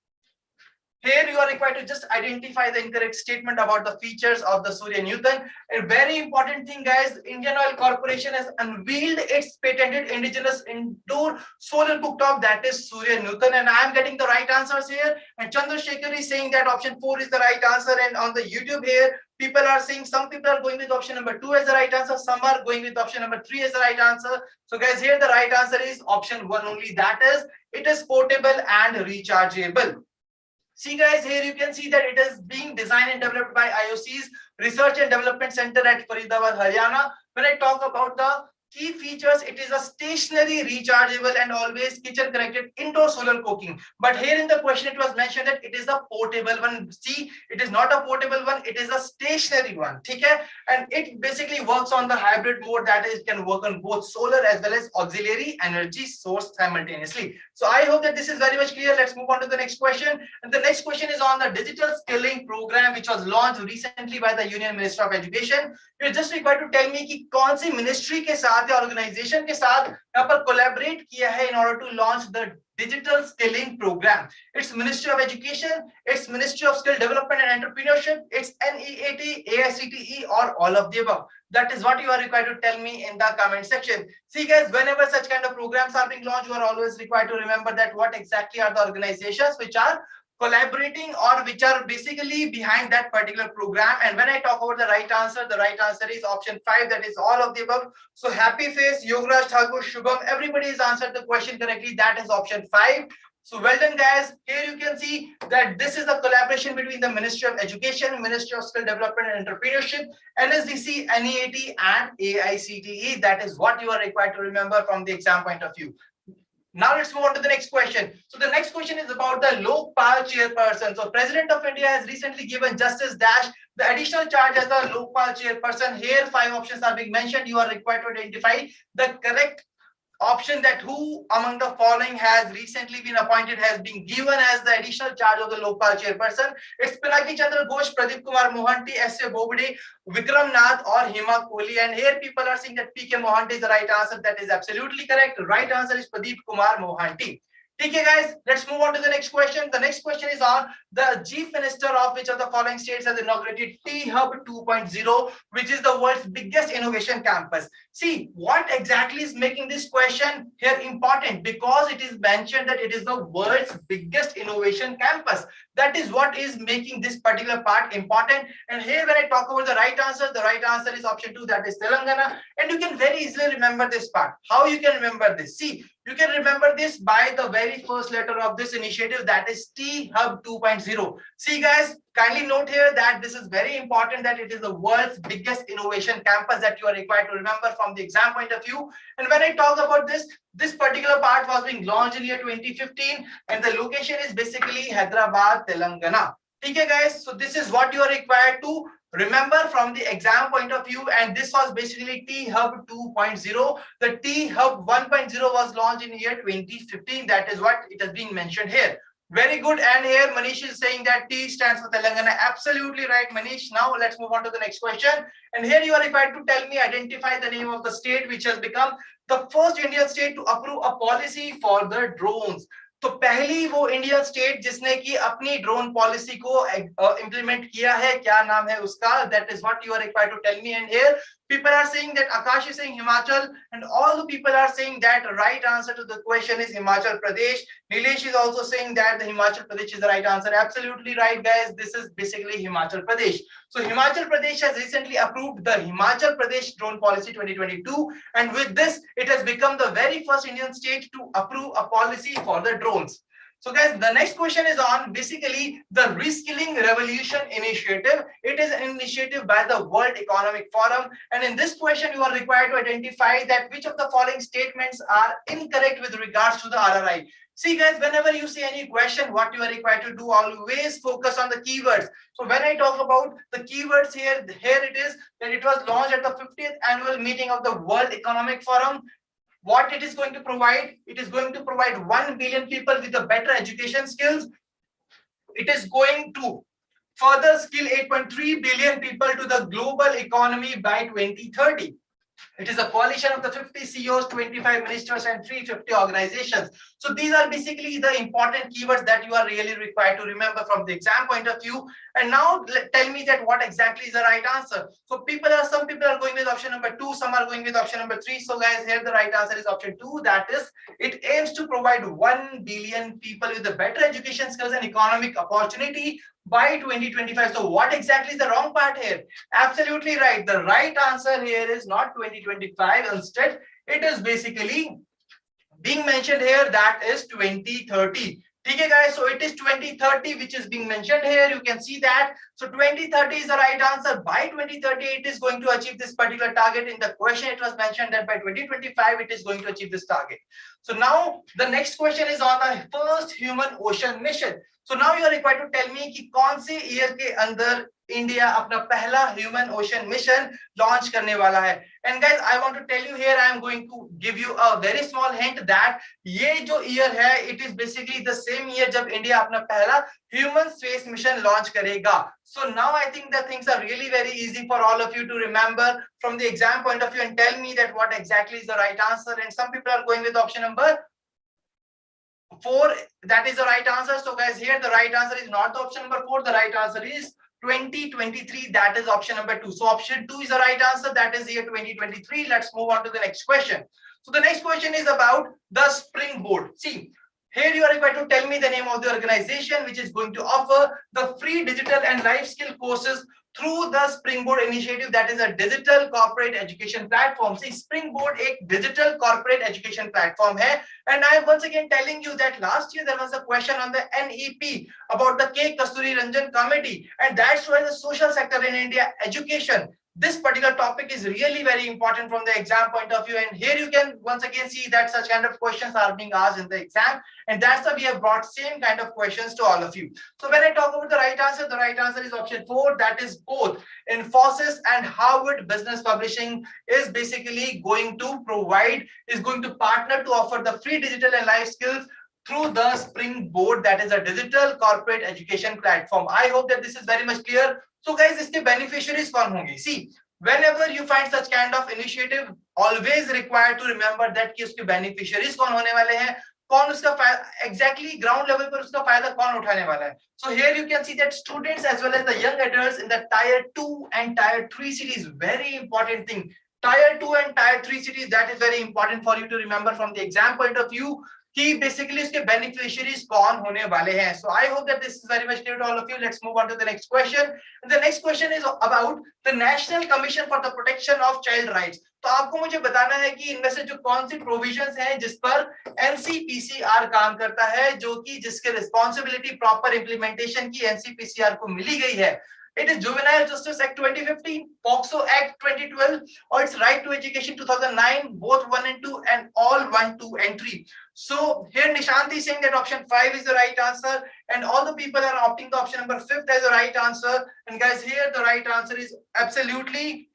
Here you are required to just identify the incorrect statement about the features of the Surya Newton. A very important thing, guys, Indian Oil Corporation has unveiled its patented indigenous indoor solar cooktop, that is Surya Newton, and I am getting the right answers here. And Chandrasekhar is saying that option 4 is the right answer. And on the YouTube here, people are saying, some people are going with option number 2 as the right answer, some are going with option number 3 as the right answer. So guys, here the right answer is option 1 only, that is, it is portable and rechargeable. See guys, here you can see that it is being designed and developed by IOC's Research and Development Center at Faridabad, Haryana. When I talk about the key features, it is a stationary, rechargeable and always kitchen connected indoor solar cooking. But here in the question it was mentioned that it is a portable one. See, it is not a portable one, it is a stationary one. Okay? And it basically works on the hybrid mode, that is, it can work on both solar as well as auxiliary energy source simultaneously. So I hope that this is very much clear. Let's move on to the next question. And the next question is on the digital skilling program which was launched recently by the Union Minister of Education. You're just required to tell me कि कौन सी ministry के साथ या organization के साथ यहाँ पर collaborate किया है in order to launch the digital skilling program. It's Ministry of Education, it's Ministry of Skill Development and Entrepreneurship, it's NEAT, AICTE, or all of the above. That is what you are required to tell me in the comment section. See guys, whenever such kind of programs are being launched, you are always required to remember that what exactly are the organizations which are collaborating or which are basically behind that particular program. And when I talk about the right answer is option 5, that is all of the above. So Happy Face, Yogaraj Thakur, Shubham, everybody has answered the question correctly. That is option 5. So well done guys. Here you can see that this is the collaboration between the Ministry of Education, Ministry of Skill Development and Entrepreneurship, NSDC, NEAT and AICTE. That is what you are required to remember from the exam point of view. Now let's move on to the next question. So the next question is about the Lokpal chairperson. So President of India has recently given Justice Dash the additional charge as the Lokpal chairperson. Here 5 options are being mentioned. You are required to identify the correct option, that who among the following has recently been appointed, has been given as the additional charge of the Lokpal chairperson. It's Pinaki Chandra Ghosh, Pradeep Kumar Mohanty, S.A. Bobde, Vikram Nath or Hima Kohli. And here people are saying that P.K. Mohanty is the right answer. That is absolutely correct. The right answer is Pradeep Kumar Mohanty. Okay guys, let's move on to the next question. The next question is on the Chief Minister of which of the following states has inaugurated T-Hub 2.0, which is the world's biggest innovation campus. See, what exactly is making this question here important? Because it is mentioned that it is the world's biggest innovation campus. That is what is making this particular part important. And here when I talk about the right answer is option 2, that is Telangana. And you can very easily remember this part. How you can remember this? See, you can remember this by the very first letter of this initiative, that is T-Hub 2.0. See guys, kindly note here that this is very important, that it is the world's biggest innovation campus that you are required to remember from the exam point of view. And when I talk about this particular part was being launched in year 2015 and the location is basically Hyderabad, Telangana. Okay guys, so this is what you are required to remember from the exam point of view, and this was basically T-Hub 2.0. The T-Hub 1.0 was launched in year 2015. That is what it has been mentioned here. Very good. And here Manish is saying that T stands for Telangana. Absolutely right, Manish. Now let's move on to the next question. And here you are required to tell me, identify the name of the state which has become the first Indian state to approve a policy for the drones. तो पहली वो Indian state जिसने की अपनी drone policy को implement किया है, क्या नाम है उसका? That is what you are required to tell me. And here people are saying that Akash is saying Himachal, and all the people are saying that the right answer to the question is Himachal Pradesh. Nilesh is also saying that the Himachal Pradesh is the right answer. Absolutely right, guys. This is basically Himachal Pradesh. So Himachal Pradesh has recently approved the Himachal Pradesh Drone Policy 2022, and with this, it has become the very first Indian state to approve a policy for the drones. So guys, the next question is on basically the Reskilling Revolution Initiative. It is an initiative by the World Economic Forum. And in this question, you are required to identify that which of the following statements are incorrect with regards to the RRI. See guys, whenever you see any question, what you are required to do, always focus on the keywords. So when I talk about the keywords here it is that it was launched at the 50th annual meeting of the World Economic Forum. What it is going to provide? It is going to provide 1 billion people with a better education skills. It is going to further skill 8.3 billion people to the global economy by 2030. It is a coalition of the 50 CEOs, 25 ministers, and 350 organizations. So these are basically the important keywords that you are really required to remember from the exam point of view. And now tell me that what exactly is the right answer. So some people are going with option number 2, some are going with option number 3. So guys, here the right answer is option 2. That is, it aims to provide 1 billion people with a better education skills and economic opportunity by 2025. So what exactly is the wrong part here? Absolutely right. The right answer here is not 2025. Instead, it is basically being mentioned here, that is 2030. Okay guys, so it is 2030 which is being mentioned here. You can see that. So 2030 is the right answer. By 2030 it is going to achieve this particular target. In the question it was mentioned that by 2025 it is going to achieve this target. So now the next question is on the first human ocean mission. So now you are required to tell me कि कौन से year के अंदर India अपना पहला human ocean mission launch करने वाला है. And guys I want to tell you here, I am going to give you a very small hint that ये जो ईयर है it is basically the same year जब India अपना पहला human space mission launch करेगा. So now I think that things are really very easy for all of you to remember from the exam point of view and tell me that what exactly is the right answer. And some people are going with option number 4. That is the right answer. So guys, here the right answer is not the option number 4. The right answer is 2023. That is option number 2. So option 2 is the right answer. That is year 2023. Let's move on to the next question. So the next question is about the Springboard. See, here you are required to tell me the name of the organization which is going to offer the free digital and life skill courses through the Springboard initiative. That is a digital corporate education platform. See, Springboard एक digital corporate education platform है. And I am once again telling you that last year there was a question on the NEP about the K. Kasturi Ranjan committee, and that's why the social sector in India education. This particular topic is really very important from the exam point of view, and here you can once again see that such kind of questions are being asked in the exam, and that's why we have brought same kind of questions to all of you. So when I talk about the right answer is option 4. That is both Infosys and Harvard Business Publishing is basically going to partner to offer the free digital and life skills through the Springboard. That is a digital corporate education platform. I hope that this is very much clear. So guys, इसके beneficiaries कौन होंगे? See, whenever you find such kind of initiative, always required to remember that कि उसके beneficiaries कौन होने वाले हैं, कौन उसका exactly ground level पर उसका फायदा कौन उठाने वाला है. So here you can see that students as well as the young adults in the tier 2 and tier 3 cities, very important thing. Tier 2 and tier 3 cities, that is very important for you to remember from the exam point of view. कि basically उसके beneficiaries कौन होने वाले हैं. So I hope that this is very much clear to all of you. Let's move on to the next question. And the next question is about the National Commission for the Protection of Child Rights. तो आपको मुझे बताना है कि इनमें से जो कौन सी प्रोविजंस हैं जिस पर NCPCR काम करता है, जो कि जिसके रिस्पॉन्सिबिलिटी प्रॉपर इंप्लीमेंटेशन की NCPCR को मिली गई है. It is Juvenile Justice Act 2015, POXO Act 2012, or it's Right to Education 2009, both 1 and 2, and all 1, 2, and 3. So here Nishanti is saying that option 5 is the right answer, and all the people are opting the option number 5 as the right answer. And guys, here the right answer is absolutely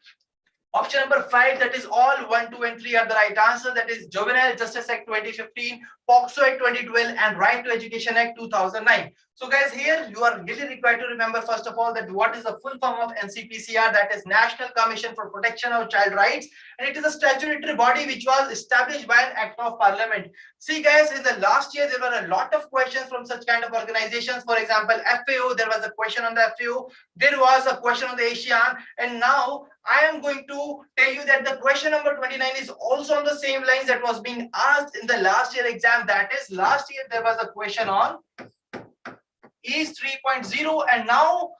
option number 5. That is all 1, 2, and 3 are the right answer. That is Juvenile Justice Act 2015, POXO Act 2012, and Right to Education Act 2009. So guys, here you are really required to remember first of all that what is the full form of NCPCR, that is National Commission for Protection of Child Rights, and it is a statutory body which was established by an act of parliament. See guys, in the last year there were a lot of questions from such kind of organizations. For example, FAO, there was a question on the FAO, there was a question on the ASEAN, and now I am going to tell you that the question number 29 is also on the same lines that was being asked in the last year exam. That is, last year there was a question on EASE 3.0, and now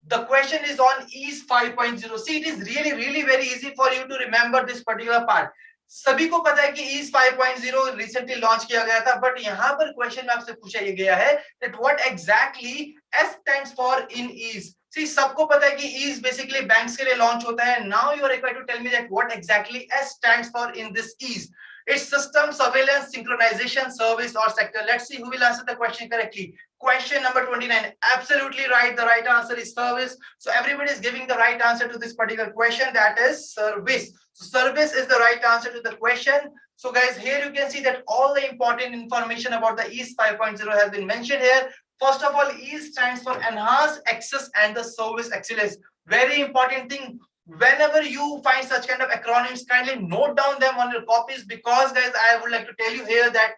the question is on EASE 5.0. See, it is really very easy for you to remember this particular part. सभी को पता है कि EASE 5.0 recently launch किया गया था, but यहाँ पर question में आपसे पूछा गया है that what exactly S stands for in EASE. See, सबको पता है कि EASE basically banks के लिए launch होता है. Now you are required to tell me that what exactly S stands for in this EASE. It's System Surveillance Synchronization Service or Sector. Let's see who will answer the question correctly. Question number 29, absolutely right. The right answer is service. So everybody is giving the right answer to this particular question, that is service. So service is the right answer to the question. So guys, here you can see that all the important information about the EASE 5.0 has been mentioned here. First of all, EASE stands for Enhanced Access and the Service Excellence. Very important thing. whenever you find such kind of acronyms, kindly note down them on your copies, because guys, I would like to tell you here that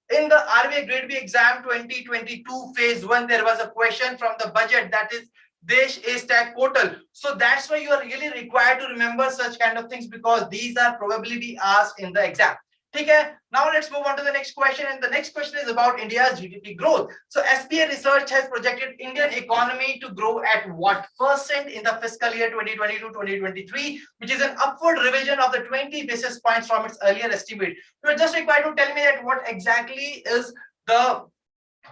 in the RBI Grade B exam 2022 phase 1, there was a question from the budget, that is Desh A stack portal. So that's why you are really required to remember such kind of things, because these are probably be asked in the exam. Okay, now let's move on to the next question, and the next question is about India's GDP growth. So SBI research has projected Indian economy to grow at what percent in the fiscal year 2022-2023, which is an upward revision of the 20 basis points from its earlier estimate. You are just required to tell me that what exactly is the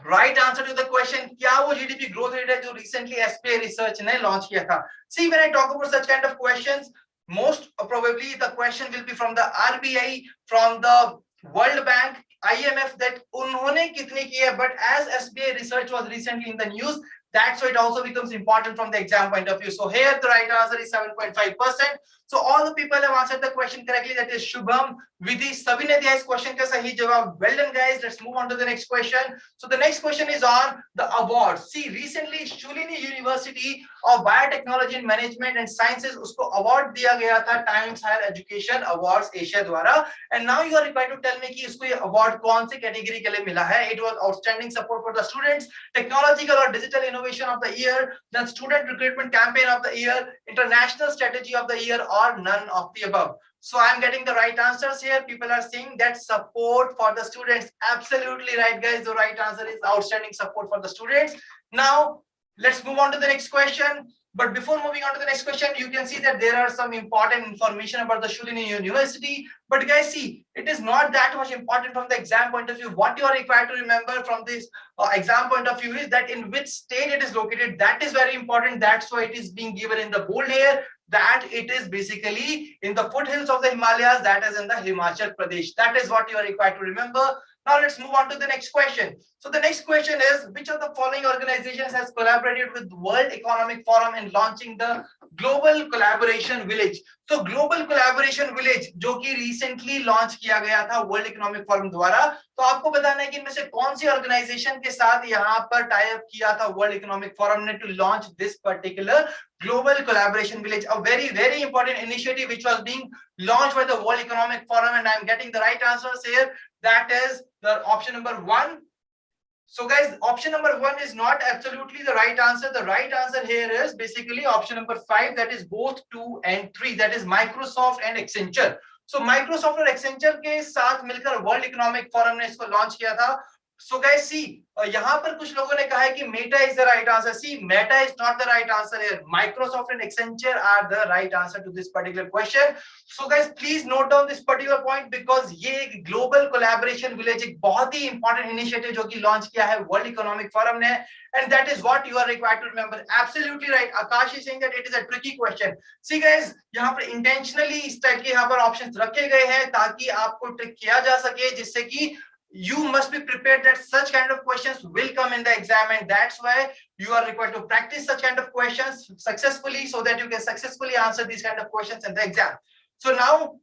right answer to the question, क्या वो GDP growth rate है जो recently SBI research ने launch किया था. See, when I talk about such kind of questions, most probably the question will be from the RBI, from the World Bank, IMF, that उन्होंने कितने किए. But as SBI research was recently in the news, that's why it also becomes important from the exam point of view. So here the right answer is 7.5%. So all the people have answered the question correctly. That is Shubham, Vidhi, सभी ने दिया इस question का सही जवाब. Well done, guys. Let's move on to the next question. So the next question is on the awards. See, recently Shulini University of Biotechnology and Management and Sciences, उसको award दिया गया था Times Higher Education Awards Asia द्वारा. And now you are required to tell me कि इसको ये award कौन सी category के लिए मिला है. It was outstanding support for the students, technological or digital innovation of the year, then student recruitment campaign of the year, international strategy of the year, or none of the above. So I'm getting the right answers here. People are saying that support for the students. Absolutely right, guys. The right answer is outstanding support for the students. Now let's move on to the next question. But before moving on to the next question, you can see that there are some important information about the Shulini University. But guys, see, it is not that much important from the exam point of view. What you are required to remember from this exam point of view is that in which state it is located. That is very important. That's why it is being given in the bold here, that it is basically in the foothills of the Himalayas, that is in the Himachal Pradesh. That is what you are required to remember. Now let's move on to the next question. So the next question is, which of the following organizations has collaborated with World Economic Forum in launching the Global Collaboration Village? So Global Collaboration Village जो कि recently launch किया गया था World Economic Forum द्वारा, तो आपको बताना है कि इनमें से कौन सी organization के साथ यहाँ पर tie up किया था World Economic Forum ने to launch this particular Global Collaboration Village, a very, very important initiative which was being launched by the World Economic Forum, and I'm getting the right answers here. That is the option number 1. So guys, option number 1 is not absolutely the right answer. The right answer here is basically option number 5, that is both 2 and 3, that is Microsoft and Accenture. So Microsoft और Accenture के साथ मिलकर World Economic Forum ने इसको launch किया था. So guys, see, यहाँ पर कुछ लोगों ने कहा है कि Meta is the right answer. See, Meta is not the right answer here. Microsoft and Accenture are the right answer to this particular question. So guys, please note down this particular point, because ये Global Collaboration Village एक बहुत ही important initiative जो कि launch किया है World Economic Forum ने, and that is what you are required to remember. Absolutely right. Akash is saying that it is a tricky question. See guys, यहाँ पर intentionally इस टाइप के यहाँ पर options रखे गए हैं ताकि आपको trick किया जा सके, जिससे कि you must be prepared that such kind of questions will come in the exam, and that's why you are required to practice such kind of questions successfully so that you can successfully answer these kind of questions in the exam. So now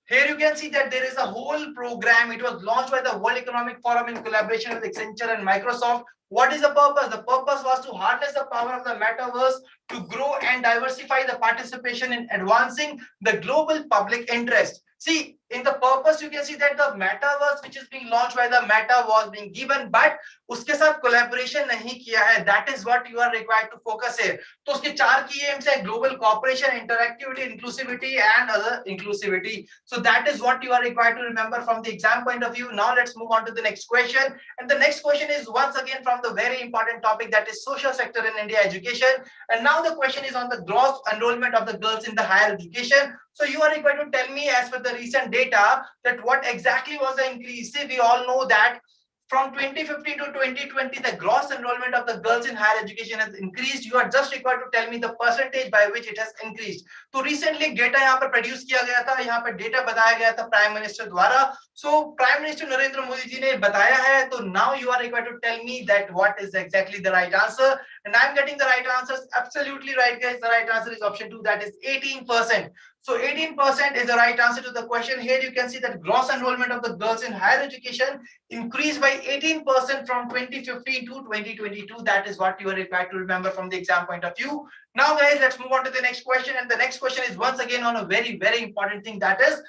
here you can see that there is a whole program. It was launched by the World Economic Forum in collaboration with Accenture and Microsoft. What is the purpose? The purpose was to harness the power of the metaverse to grow and diversify the participation in advancing the global public interest. See, in the purpose you can see that the metaverse which is being launched by the Meta was being given, but उसके साथ collaboration नहीं किया है. That is what you are required to focus है. तो उसके 4 key aims है: global cooperation, interactivity, inclusivity, and other inclusivity. So that is what you are required to remember from the exam point of view. Now let's move on to the next question, and the next question is once again from the very important topic, that is social sector in India education. And now the question is on the gross enrollment of the girls in the higher education. So you are required to tell me, as per the recent data, that what exactly was the increase. See, we all know that from 2015 to 2020, the gross enrollment of the girls in higher education has increased. You are just required to tell me the percentage by which it has increased. तो recently data यहाँ पर produce किया गया था, यहाँ पर data बताया गया था Prime Minister द्वारा. So Prime Minister Narendra Modi ji ने बताया है. तो now you are required to tell me that what is exactly the right answer. And I'm getting the right answers. Absolutely right, guys. The right answer is option 2, that is 18%. So 18% is the right answer to the question. Here you can see that gross enrollment of the girls in higher education increased by 18% from 2015 to 2022. That is what you are required to remember from the exam point of view. Now guys, let's move on to the next question, and the next question is once again on a very, very important thing, that is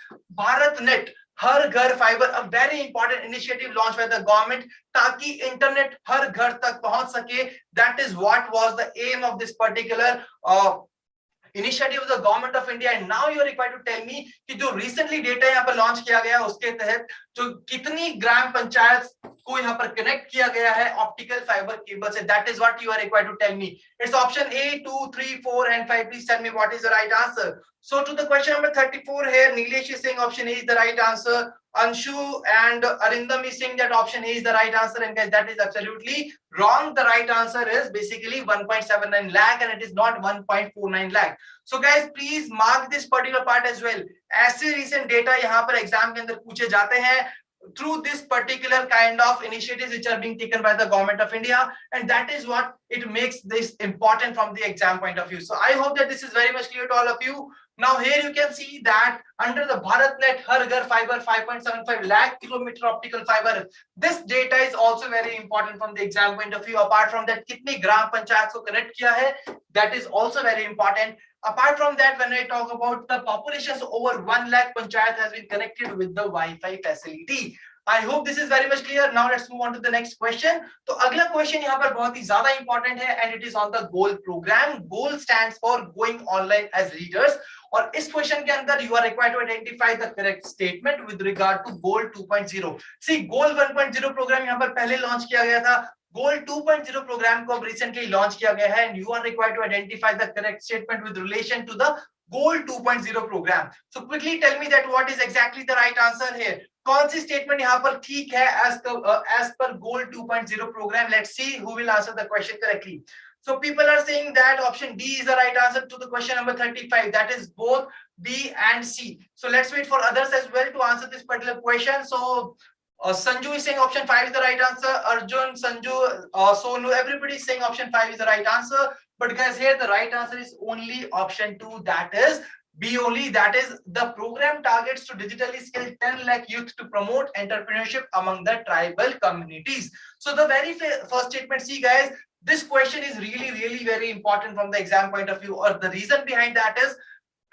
BharatNet हर घर fibre, a very important initiative launched by the government ताकि internet हर घर तक पहुंच सके. That is what was the aim of this particular initiative of the government of India. And now you are required to tell me कि जो recently data यहाँ पर launch किया गया उसके तहत जो कितनी ग्राम पंचायत को यहाँ पर connect किया गया है optical fiber cable से. That is what you are required to tell me. It's option A, 2, 3, 4 and 5. Please tell me what is the right answer. So to the question number 34 here, Nilesh is saying option A is the right answer. Anshu and Arindam is saying that option A is the right answer, and guys, that is absolutely wrong. The right answer is basically 1.79 lakh and it is not 1.49 lakh. So guys, please mark this particular part as well. ऐसे recent data यहाँ पर exam के अंदर पूछे जाते हैं through this particular kind of initiatives which are being taken by the government of India, and that is what it makes this important from the exam point of view. So I hope that this is very much clear to all of you. Now here you can see that under the BharatNet Har Ghar Fiber 5.75 lakh kilometer optical fiber, this data is also very important from the exam point of view. Apart from that, kitni gram panchayat ko connect kiya hai, that is also very important. Apart from that, when I talk about the populations, over 1 lakh panchayat has been connected with the Wi-Fi facility. I hope this is very much clear. Now let's move on to the next question. तो अगला question यहाँ पर बहुत ही ज़्यादा important है, and it is on the GOAL program. GOAL stands for Going Online as Leaders. और इस question के अंदर you are required to identify the correct statement with regard to GOAL 2.0. See, GOAL 1.0 program यहाँ पर पहले launch किया गया था. GOAL 2.0 program को अब recently लॉन्च किया गया है, and you are required to identify the correct statement with relation to the GOAL 2.0 program. So quickly tell me that what is exactly the right answer here. कौन सी statement यहाँ पर ठीक है as per GOAL 2.0 program? Let's see who will answer the question correctly. So people are saying that option D is the right answer to the question number 35. That is both B and C. So let's wait for others as well to answer this particular question. So Sanju is saying option 5 is the right answer. Arjun, Sanju, Sonu, everybody is saying option 5 is the right answer. But guys, here the right answer is only option 2. That is B only. That is the program targets to digitally skill 10 lakh youth to promote entrepreneurship among the tribal communities. So the very first statement, see guys, this question is really very important from the exam point of view, or the reason behind that is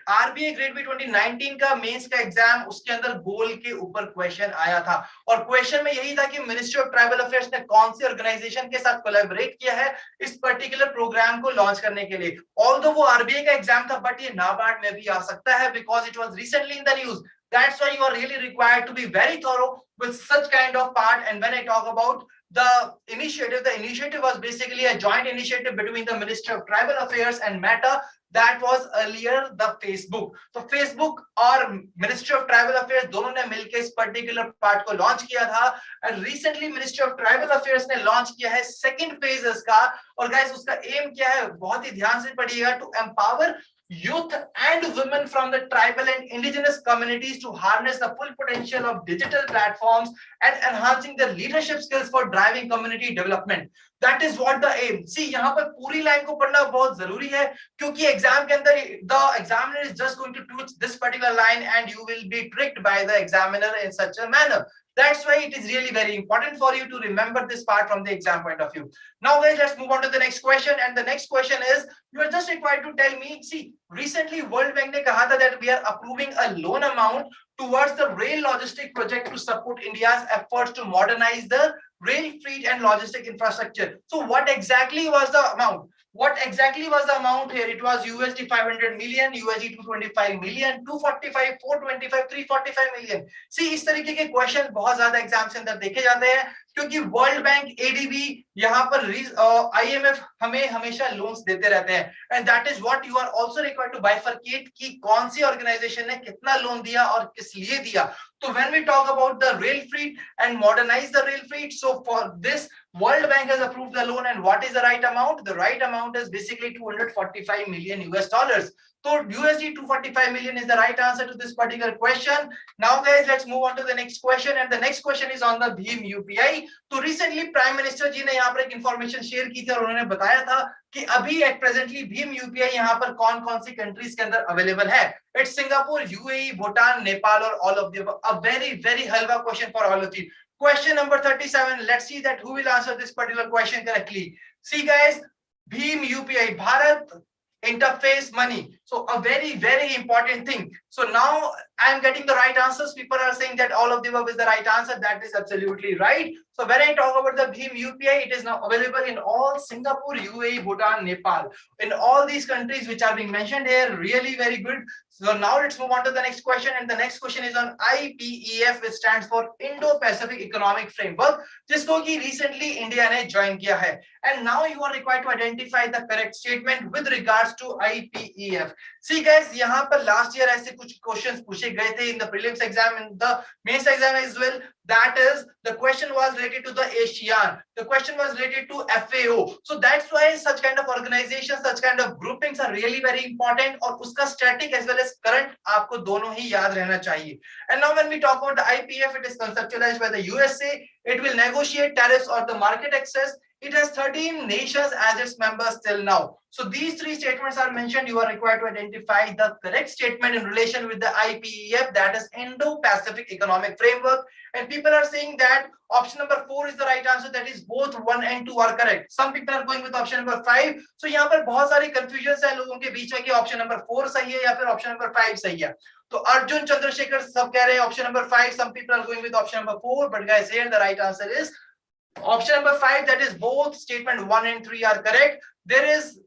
RBI Grade B 2019 का mains का exam, उसके अंदर गोल के ऊपर question आया था, और question में यही था कि मिनिस्ट्री ऑफ ट्राइबल अफेयर्स ने कौन सी ऑर्गेनाइजेशन के साथ कोलैबोरेट किया है इस पर्टिकुलर प्रोग्राम को लॉन्च करने के लिए. ऑल्दो वो आरबीआई का एग्जाम था, बट ये नाबार्ड में भी आ सकता है because it was recently in the news. That's why you are really required to be very thorough with such kind of part. And when I talk about the initiative was basically a joint initiative between the Ministry of Tribal Affairs and Meta. That was earlier the Facebook. So Facebook और Ministry of Tribal Affairs दोनों ने मिलकर इस particular part को launch किया था, and recently Ministry of Tribal Affairs ने launch किया है second phase इसका. और guys, उसका aim क्या है, बहुत ही ध्यान से पढ़िएगा, to empower youth and women from the tribal and indigenous communities to harness the full potential of digital platforms and enhancing their leadership skills for driving community development. That is what the aim. See, यहाँ पर पूरी line को पढ़ना बहुत जरूरी है, क्योंकि exam के अंदर the examiner is just going to teach this particular line and you will be tricked by the examiner in such a manner. That's why it is really very important for you to remember this part from the exam point of view. Now guys, let's move on to the next question, and the next question is, you are just required to tell me, see, recently World Bank ने कहा था that we are approving a loan amount towards the rail logistic project to support India's efforts to modernize the rail fleet and logistic infrastructure. So what exactly was the amount? What exactly was the amount here? It was USD 500 million, USD 225 million, 245, 425, 345 million. See, इस तरीके के question बहुत ज्यादा exam के अंदर देखे जाते हैं, क्योंकि वर्ल्ड बैंक, एडीबी, यहाँ पर आईएमएफ हमें हमेशा लोन्स देते रहते हैं, and that is what you are also required to bifurcate कि कौन सी ऑर्गेनाइजेशन ने कितना लोन दिया और किस लिए दिया. So when we talk about the rail fleet and modernize the rail fleet, so for this World Bank has approved the loan, and what is the right amount? The right amount amount is basically 245 million US dollars. So USD 245 million is the right answer to this particular question. Now guys, let's move on to the next question, and the next question is on the Bhim UPI. तो recently prime minister जी ने यहाँ पर एक information share की थी और उन्होंने बताया था कि अभी एट प्रेजेंटली भीम यूपीआई यहाँ पर कौन कौन सी कंट्रीज के अंदर अवेलेबल है. It's Singapore, UAE, Bhutan, Nepal और all of the above. A very halwa question for all of you. Question number 37. Let's see that who will answer this particular question correctly. See guys, Bhim UPI, Bharat interface money. So a very important thing. So now I am getting the right answers. People are saying that all of the above is the right answer. That is absolutely right. So when I talk about the Bhim UPI, it is now available in all Singapore, UAE, Bhutan, Nepal, in all these countries which are being mentioned here. Really very good. So now let's move on to the next question, and the next question is on IPEF, which stands for Indo-Pacific Economic Framework, जिसको कि recently India ने join किया है. And now you are required to identify the correct statement with regards to IPEF. See guys, यहाँ पर last year ऐसे कुछ questions पूछे गए थे in the prelims exam, in the mains exam as well. That is, the question was related to the ASEAN. The question was related to FAO. So that's why such kind of organizations, such kind of groupings are really very important. और उसका static as well as current आपको दोनों ही याद रहना चाहिए. And now when we talk about the IPF, it is conceptualized by the USA. It will negotiate tariffs or the market access. It has 13 nations as its members till now. So these three statements are mentioned. You are required to identify the correct statement in relation with the IPEF, that is Indo-Pacific Economic Framework. And people are saying that option number 4 is the right answer. That is both 1 and 2 are correct. Some people are going with option number 5. So यहाँ पर बहुत सारी confusions है लोगों के बीच में कि option number 4 सही है या फिर option number 5 सही है. तो अर्जुन चंद्रशेखर सब कह रहे हैं option number 5. Some people are going with option number 4. But guys, here the right answer is option number 5. That is both statement 1 and 3 are correct. There is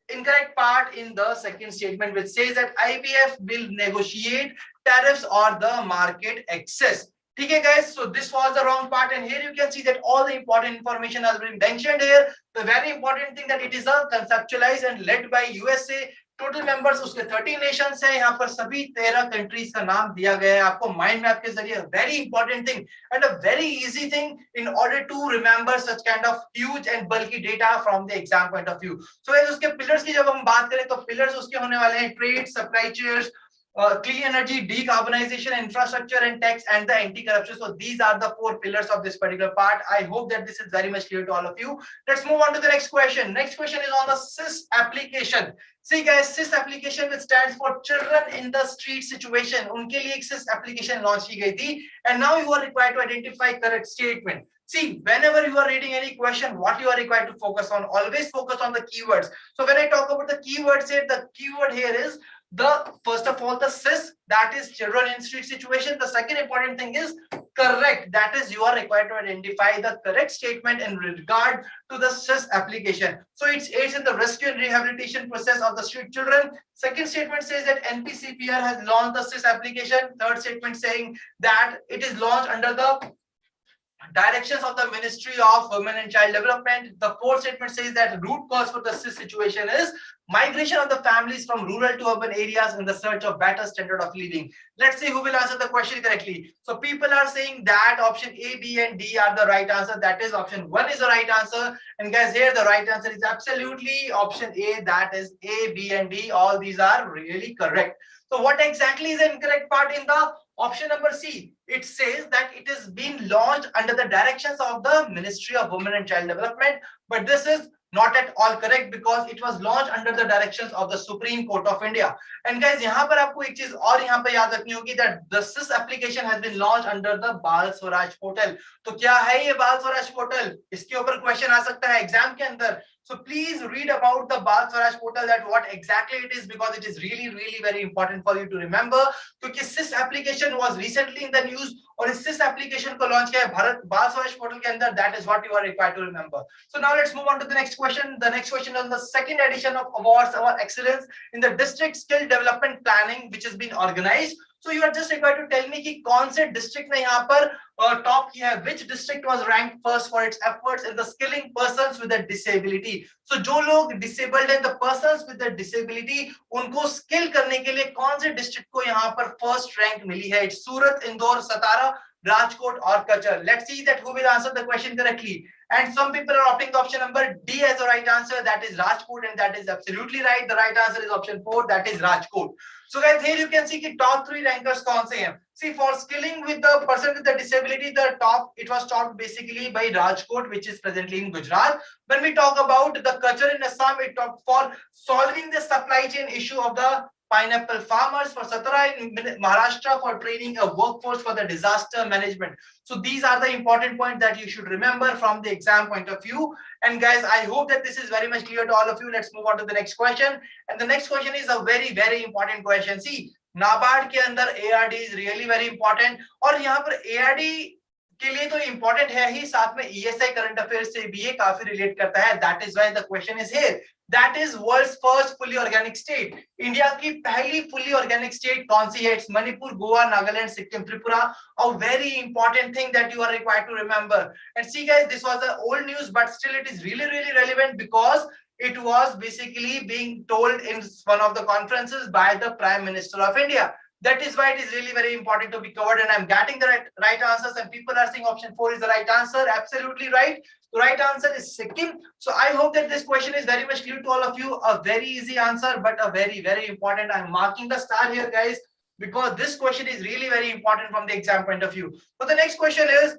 incorrect part in the second statement which says that IPF will negotiate tariffs or the market access. Okay guys, so this was the wrong part, and here you can see that all the important information has been mentioned here. The very important thing that it is a conceptualized and led by USA. Total members उसके 30 Nations है. यहाँ पर सभी 13 countries का नाम दिया गया है आपको माइंड मैप के जरिए. Very important thing and a very easy thing in order to remember such kind of huge and bulky data from the exam point of view. So guys, उसके पिलर्स की जब हम बात करें तो पिलर्स उसके होने वाले हैं trade, supply chains, clean energy, decarbonization, infrastructure and tax, and the anti-corruption. So these are the 4 pillars of this particular part. I hope that this is very much clear to all of you. Let's move on to the next question. Next question is on the SIS application. See guys, SIS application which stands for Children in the Street Situation. उनके लिए एक SIS application launch की गई थी, and now you are required to identify correct statement. See, whenever you are reading any question, what you are required to focus on, always focus on the keywords. So when I talk about the keywords here, the keyword here is the first of all the SIS, that is children in street situation. The second important thing is correct, that is you are required to identify the correct statement in regard to the SIS application. So it aids in the rescue and rehabilitation process of the street children. Second statement says that NPCPR has launched the SIS application. Third statement saying that it is launched under the directions of the Ministry of Women and Child Development. The fourth statement says that root cause for the SIS situation is migration of the families from rural to urban areas in the search of better standard of living. Let's see who will answer the question correctly. So people are saying that option A, B and D are the right answer. That is option 1 is the right answer. And guys, here the right answer is absolutely option A. That is A, B and D. All these are really correct. So what exactly is the incorrect part in the option number C? It says that it is being launched under the directions of the Ministry of Women and Child Development, but this is not at all correct because it was launched under the directions of the Supreme Court of India. And guys, यहाँ पर आपको एक चीज और यहाँ पे याद रखनी होगी that the SIS application has been launched under the बाल स्वराज portal. तो क्या है ये बाल स्वराज portal? इसके ऊपर क्वेश्चन आ सकता है एग्जाम के अंदर. So please read about the Bal Swaraj portal, that what exactly it is, because it is really very important for you to remember. क्योंकि SIS application was recently in the news और इस SIS application को launch किया है Bharat Bal Swaraj portal के अंदर. That is what you are required to remember. So now let's move on to the next question. The next question is the second edition of awards of excellence in the district skill development planning which has been organized. So you are just required to tell me कि कौन से district ने यहाँ पर top किया है. Which district was ranked first for its efforts in the skilling persons with a disability. So जो लोग disabled हैं, the persons with the disability, उनको skill करने के लिए कौन से district को यहाँ पर first rank मिली है? It's Surat, Indore, Satara, Rajkot or Kachar? Let's see that who will answer the question correctly. And some people are opting the option number D as the right answer, that is Rajkot, and that is absolutely right. The right answer is option 4, that is Rajkot. So guys, here you can see कि top 3 rankers कौन से हैं. See, for skilling with the person with the disability, the top, it was taught basically by Rajkot, which is presently in Gujarat. When we talk about the Kachar in Assam, it talked for solving the supply chain issue of the pineapple farmers, for Satara in Maharashtra for training a workforce for the disaster management. So these are the important points that you should remember from the exam point of view. And guys, I hope that this is very much clear to all of you. Let's move on to the next question. And the next question is a very, very important question. See, NABARD के अंदर ARD is really very important. और यहाँ पर ARD के लिए तो important है ही, साथ में ESI current affairs से भी ये काफी relate करता है. That is why the question is here. That is world's first fully organic state. India की पहली fully organic state कौन सी है? It's Manipur, Goa, Nagaland, Sikkim, Tripura. A very important thing that you are required to remember. And see guys, this was the old news, but still it is really, really relevant because it was basically being told in one of the conferences by the Prime Minister of India. That is why it is really very important to be covered, and I'm getting the right answers, and people are saying option 4 is the right answer. Absolutely right. The right answer is Sikkim. So I hope that this question is very much clear to all of you. A very easy answer, but a very, very important. I'm marking the star here, guys, because this question is really very important from the exam point of view. So the next question is,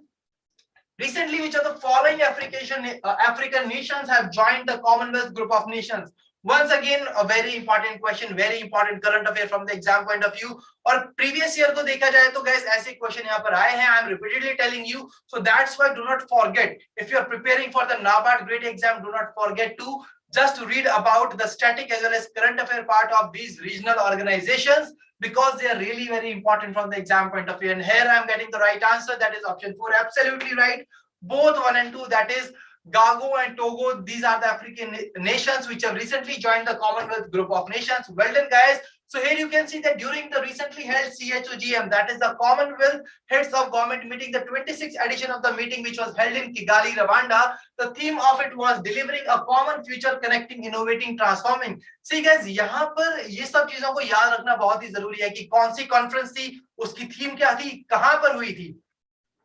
recently, which of the following African nations have joined the Commonwealth Group of Nations? Once again, a very important question, very important current affair from the exam point of view. और previous year को देखा जाए तो guys ऐसे question यहाँ पर आए हैं. I am repeatedly telling you, so that's why do not forget, if you are preparing for the NABARD grade exam, do not forget to just read about the static as well as current affair part of these regional organizations, because they are really very important from the exam point of view. And here I am getting the right answer, that is option 4, absolutely right. Both 1 and 2, that is Gago and Togo, these are the African nations which have recently joined the Commonwealth Group of Nations. Well done, guys. So here you can see that during the recently held CHOGM, that is the Commonwealth Heads of Government meeting, the 26th edition of the meeting, which was held in Kigali, Rwanda, the theme of it was delivering a common future, connecting, innovating, transforming. See guys, यहाँ पर ये सब चीजों को याद रखना बहुत ही जरूरी है कि कौन सी कॉन्फ्रेंस थी, उसकी थीम क्या थी, कहां पर हुई थी,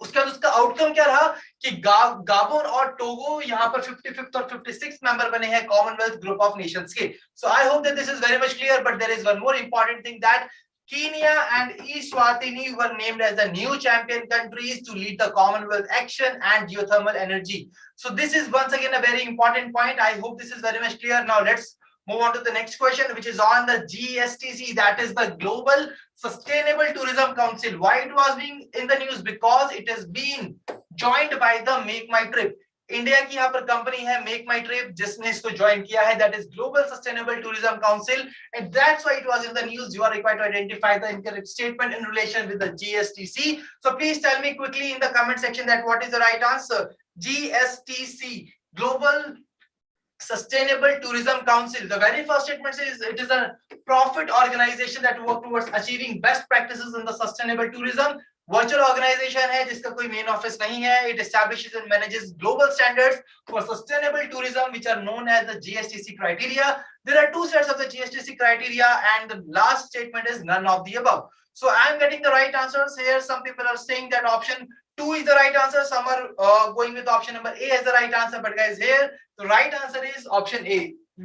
उसका आउटकम क्या रहा कि गाबोन और टोगो यहाँ पर 55th और 56th मेंबर बने हैं कॉमनवेल्थ ग्रुप ऑफ नेशंस के. So I hope that this is very much clear, but there is one more important thing, that Kenya and Eswatini were named as the new champion countries to lead the Commonwealth action and geothermal energy. So this is once again a very important point. I hope this is very much clear. Now let's move on to the next question, which is on the GSTC, that is the Global Sustainable Tourism Council. Why it was being in the news? Because it has been joined by the Make My Trip. India की यहाँ पर company है make माई trip, जिसने इसको join किया है, that is global sustainable tourism council, and that's why it was in the news. You are required to identify the incorrect statement in relation with the GSTC. So please tell me quickly in the comment section that what is the right answer. GSTC, Global Sustainable Tourism Council. The very first statement says it is a profit organization that work towards achieving best practices in the sustainable tourism. Virtual organisation है जिसका कोई main office नहीं है. It establishes and manages global standards for sustainable tourism which are known as the GSTC criteria. There are two sets of the GSTC criteria, and the last statement is none of the above. So I am getting the right answers here. Some people are saying that option 2 is the right answer. Some are going with option number A as the right answer. But guys, here the right answer is option A,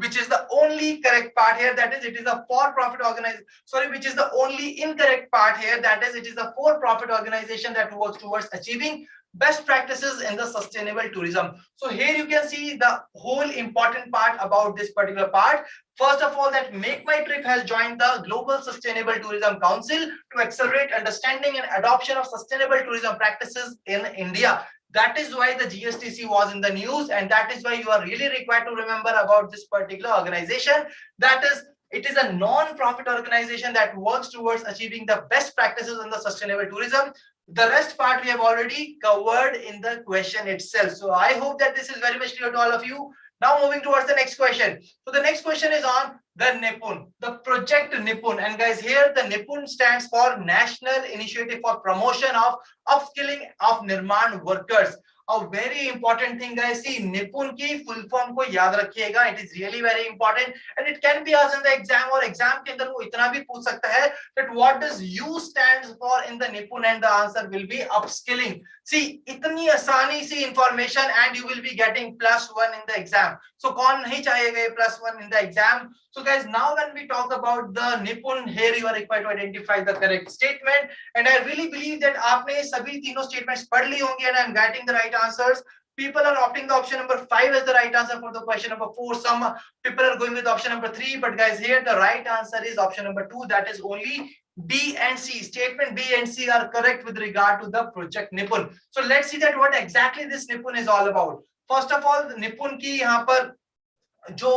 which is the only correct part here. That is, it is a for-profit organization. Sorry, which is the only incorrect part here. That is, it is a for-profit organization that works towards achieving best practices in the sustainable tourism. So here you can see the whole important part about this particular part. First of all, that Make My Trip has joined the Global Sustainable Tourism Council to accelerate understanding and adoption of sustainable tourism practices in India. That is why the GSTC was in the news, and that is why you are really required to remember about this particular organization. That is, it is a non-profit organization that works towards achieving the best practices in the sustainable tourism. The rest part we have already covered in the question itself. So I hope that this is very much clear to all of you. Now moving towards the next question. So the next question is on the Nipun, the project Nipun. And guys, here the Nipun stands for National Initiative for Promotion of Upskilling of Nirman Workers. a very important thing guys. See, निपुण की full form को याद रखिएगा. It is really very important and it can be asked in the exam, और exam के अंदर वो इतना भी पूछ सकता है that what does U stands for in the निपुण, and the answer will be upskilling. See, इतनी आसानी सी information and you will be getting +1 in the exam. So कौन नहीं चाहेगा ये +1 in the exam? So guys, now when we talk about the निपुण, here you are required to identify the correct statement, and I really believe that आपने सभी तीनों statements पढ़ ली होंगी and I am getting the right answers. People are opting the option number 5 as the right answer for the question number 4. Some people are going with option number 3, but guys, here the right answer is option number 2. That is only B and C. Statement B and C are correct with regard to the project निपुण. So let's see that what exactly this निपुण is all about. First of all, निपुण की यहाँ पर जो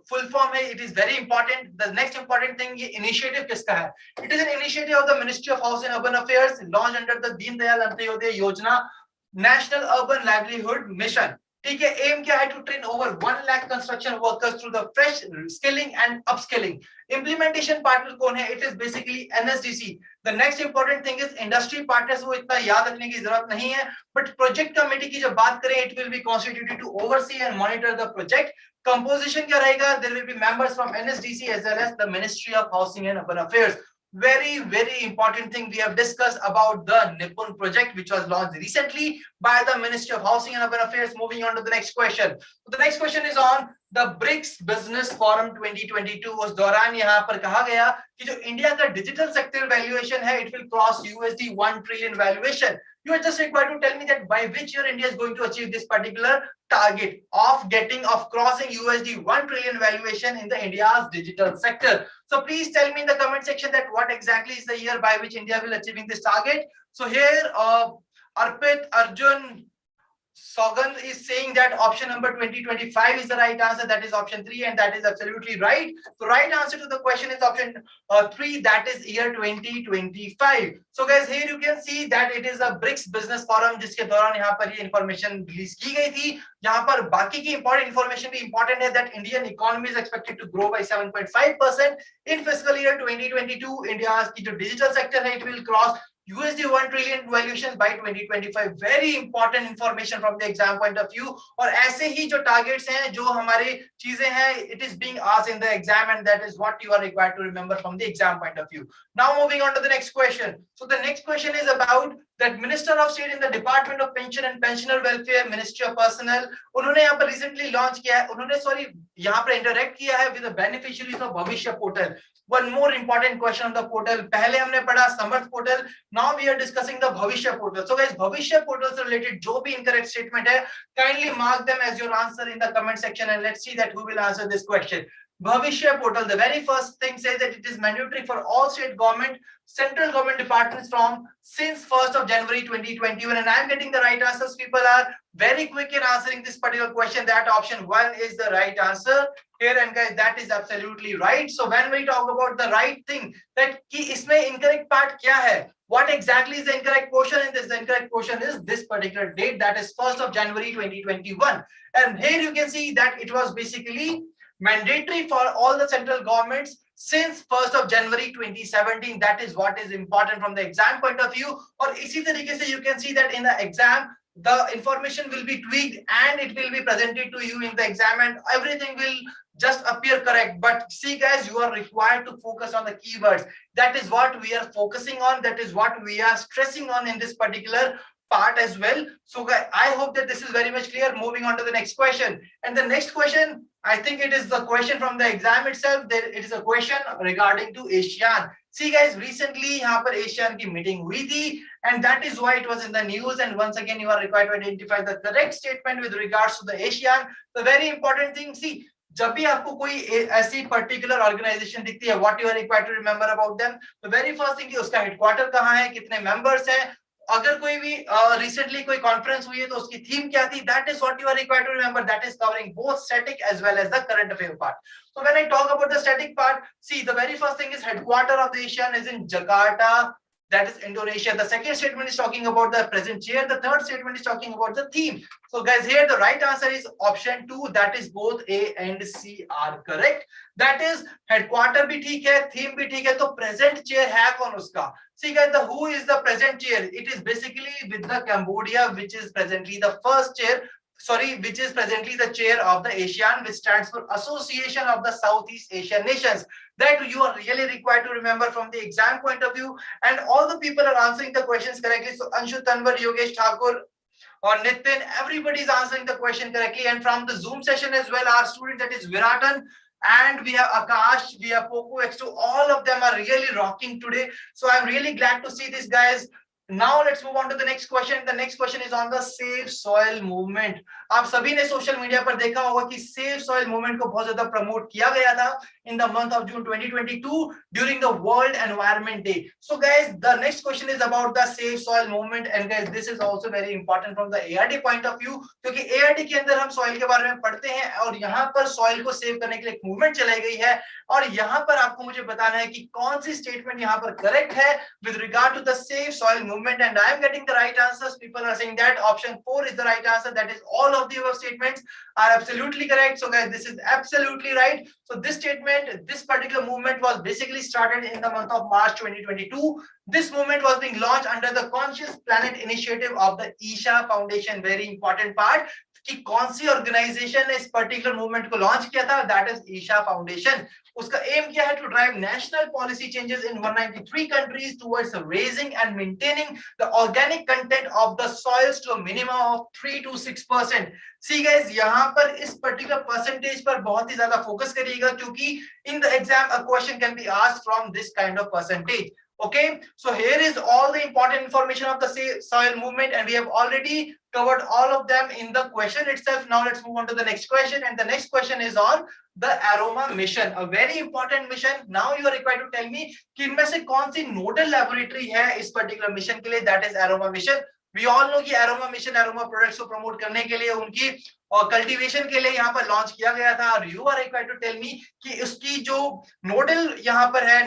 full form है, it is very important. The next important thing, ये initiative किसका है? It is an initiative of the Ministry of Housing and Urban Affairs, launched under the Deen Dayal Antyodaya योजना, National Urban Livelihood Mission. ठीक है, aim क्या है? To train over 1 lakh construction workers through the fresh skilling and upskilling. Implementation partner कौन है? It is basically NSDC. The next important thing is industry partners, वो इतना याद रखने की जरूरत नहीं है, but project committee की जब बात करें, it will be constituted to oversee and monitor the project. Composition क्या रहेगा? There will be members from NSDC as well as the Ministry of Housing and Urban Affairs. Very important thing we have discussed about the निपुण project, which was launched recently by the Ministry of Housing and Urban Affairs. Moving on to the next question. So the next question is on the BRICS Business Forum 2022. उस दौरान यहाँ पर कहा गया कि जो India का डिजिटल सेक्टर वैल्यूएशन है, it will cross USD 1 trillion valuation. You are just required to tell me that by which year India is going to achieve this particular target of crossing USD 1 trillion valuation in the India's digital sector. So please tell me in the comment section that what exactly is the year by which India will achieving this target. So here Arpit Arjun Sogand is saying that option number 2025 is the right answer. That is option 3, and that is absolutely right. The right answer to the question is option 3, that is year 2025. So guys, here you can see that it is a BRICS Business Forum जिसके दौरान यहाँ पर ये information release की गई थी. यहाँ पर बाकी की important information भी important है that Indian economy is expected to grow by 7.5% in fiscal year 2022. India's की जो digital sector है, it will cross USD 1 trillion valuation by 2025. Very important information from the exam point of view. और ऐसे ही जो targets हैं, जो हमारे चीजें हैं, it is being asked in the exam, and that is what you are required to remember from the exam point of view. Now moving on to the next question. So the next question is about that Minister of State in the Department of Pension and Pensioner Welfare, Ministry of Personnel. उन्होंने यहाँ पर recently launch किया है, उन्होंने यहाँ पर interact किया है with the beneficiaries of भविष्य portal. One more important question on the portal. पहले हमने पढ़ा समर्थ portal. Now we are discussing the भविष्य portal. So guys, भविष्य portal से related जो भी incorrect statement है, kindly mark them as your answer in the comment section, and let's see that who will answer this question. Bhavishya portal, the very first thing says that it is mandatory for all state government, central government departments from since 1st of January 2021, and I am getting the right answers. People are very quick in answering this particular question. That option 1 is the right answer here, and guys, that is absolutely right. So when we talk about the right thing, that कि इसमें incorrect part क्या है? What exactly is the incorrect portion? And the incorrect portion is this particular date, that is 1st of January 2021. And here you can see that it was basically mandatory for all the central governments since 1st of January 2017. That is what is important from the exam point of view. और इसी तरीके से you can see that in the exam the information will be tweaked and it will be presented to you in the exam, and everything will just appear correct. But see guys, you are required to focus on the keywords. That is what we are focusing on. That is what we are stressing on in this particular part as well. So guys, I hope that this is very much clear. Moving on to the next question. And the next question, I think it is the question from the exam itself. It is a question regarding to ASEAN. See guys, recently यहाँ पर ASEAN की meeting हुई थी, and that is why it was in the news. And once again, you are required to identify the correct statement with regards to the ASEAN. The very important thing, see, जब भी आपको कोई ऐसी particular organisation दिखती है, what you are required to remember about them, the very first thing कि उसका headquarter कहाँ है, कितने मेंबर्स हैं, अगर कोई भी रिसेंटली कोई कॉन्फ्रेंस हुई है तो उसकी थीम क्या थी, that is what you are required to remember. That is covering both static as well as the current affair part. So when I talk about the static part, see, the very first thing is headquarter of the ASEAN is in Jakarta, that is Indonesia. The second statement is talking about the present chair. The third statement is talking about the theme. So guys, here the right answer is option 2, that is both A and C are correct. That is headquarter भी ठीक है, theme भी ठीक है, तो present chair है कौन उसका? See guys, the who is the present chair? It is basically with the Cambodia, which is presently the first chair. Which is presently the chair of the ASEAN, which stands for Association of the Southeast Asian Nations. That you are really required to remember from the exam point of view. And all the people are answering the questions correctly. So Anshu Tanwar, Yogesh Thakur, or Nitin, everybody is answering the question correctly. And from the Zoom session as well, our student, that is Viratan, and we have Akash, we have Poco X2, all of them are really rocking today. So I'm really glad to see these guys. Now let's move on to the next question. The next question is on the Save Soil movement. आप सभी ने social media पर देखा होगा कि save soil movement को बहुत ज्यादा प्रमोट किया गया था in the month of June 2022 during the World Environment Day. So guys, the next question is about the Save Soil movement, and guys, this is also very important from the ARD point of view, क्योंकि ARD के अंदर हम soil के बारे में पढ़ते हैं और यहाँ पर सॉइल को सेव करने के लिए एक मूवमेंट चलाई गई है, और यहाँ पर आपको मुझे बताना है कि कौन सी स्टेटमेंट यहाँ पर करेक्ट है with regard to the Save Soil movement. And I am getting the right answers. People are saying that option 4 is the right answer. That is, all of the above statements are absolutely correct. So guys, this is absolutely right. So this statement, this particular movement was basically started in the month of March 2022. This movement was being launched under the Conscious Planet initiative of the Isha Foundation. Very important part कि कौन सी organisation ने इस particular movement को launch किया था, that is Isha foundation. उसका aim क्या है? To drive national policy changes in 193 countries towards raising and maintaining the organic content of the soils to a minimum of 3 to 6%. See guys, यहाँ पर इस particular percentage पर बहुत ही ज्यादा फोकस करिएगा, क्योंकि in the exam a question can be asked from this kind of percentage. Okay, so here is all the important information of the soil movement, and we have already covered all of them in the question itself. Now let's move on to the next question, and the next question is on the aroma mission, a very important mission. Now you are required to tell me कि इनमें से कौन सी nodal laboratory है इस particular mission के लिए, that is aroma mission. We all know कि aroma mission aroma products को प्रमोट करने के लिए, उनकी और कल्टीवेशन के लिए यहाँ पर लॉन्च किया गया था, और you are required to tell me कि उसकी जो नोडल यहाँ पर है,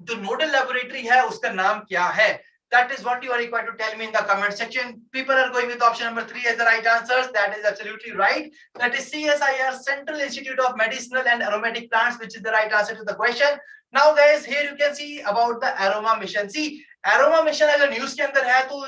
जो नोडल लेबोरेटरी है, उसका नाम क्या है. That is what you are required to tell me in the comment section. People are going with option number 3 as the right answers. That is absolutely right. That is CSIR, Central Institute of Medicinal and Aromatic Plants, which is the right answer to the question. Now guys, here you can see about the aroma mission. See, aroma mission अगर news के अंदर है तो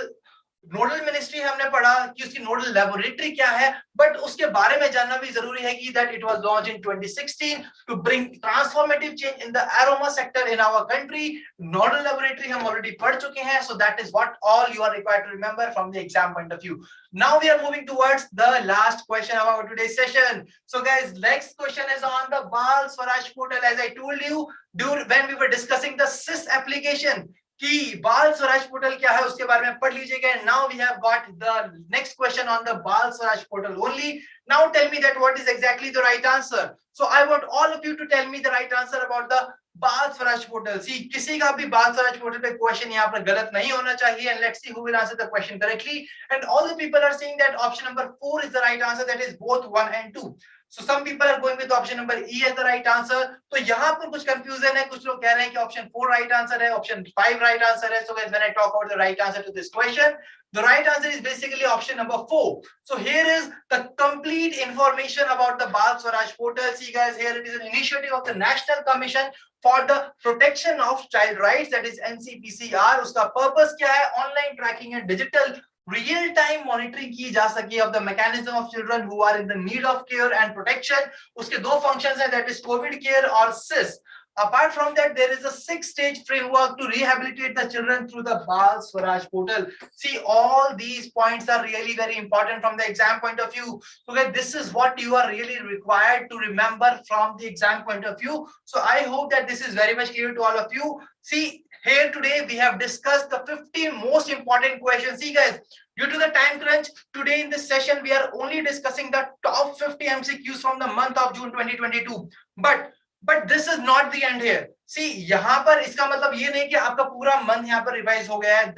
nodal ministry हमने पढ़ा कि उसकी nodal laboratory क्या है, बट उसके बारे में जानना भी जरूरी है कि that it was launch in 2016 to bring transformative change in the aroma sector in our country. Nodal laboratory हम ऑलरेडी पढ़ चुके हैं, so that is what all you are required to remember from the exam point of view. Now we are moving towards the last question of our today session. So guys, next question is on the Bal Swaraj portal. As I told you when we were discussing the CIS application कि Bal Swaraj portal क्या है, उसके बारे में पढ़ लीजिएगा. Now we have got the next question on the Bal Swaraj portal only. Now tell me that what is exactly the right answer. So I want all of you to tell me the right answer about the Bal Swaraj portal. सी, किसी का भी बाल Swaraj portal पे question यहाँ पर गलत नहीं होना चाहिए. And let's see who will answer the question correctly. And all the people are saying that option number 4 is the right answer, that is both 1 and 2. So some people are going with option number E as the right answer. तो यहाँ पर कुछ confusion है, कुछ लोग कह रहे हैं कि option 4 right answer है, option 5 right answer है. So guys, when I talk about the right answer to this question, the right answer is basically option number 4. So here is the complete information about the Bal Swaraj portal. See guys, here it is an initiative of the National Commission for the Protection of Child Rights, that is NCPCR. उसका purpose क्या है? Online tracking and digital real time monitoring की जा सके of the mechanism of children who are in the need of care and protection. उसके दो functions हैं, that is COVID care और SIS. Apart from that, there is a 6-stage framework to rehabilitate the children through the Bal Swaraj portal. See, all these points are really very important from the exam point of view. So guys, this is what you are really required to remember from the exam point of view. So I hope that this is very much clear to all of you. See, here today we have discussed the 15 most important questions. See guys, due to the time crunch, today in this session we are only discussing the top 50 MCQs from the month of June 2022. But this is not the end here. See, यहाँ पर इसका मतलब ये नहीं कि आपका पूरा month यहाँ पर रिवाइज हो गया है.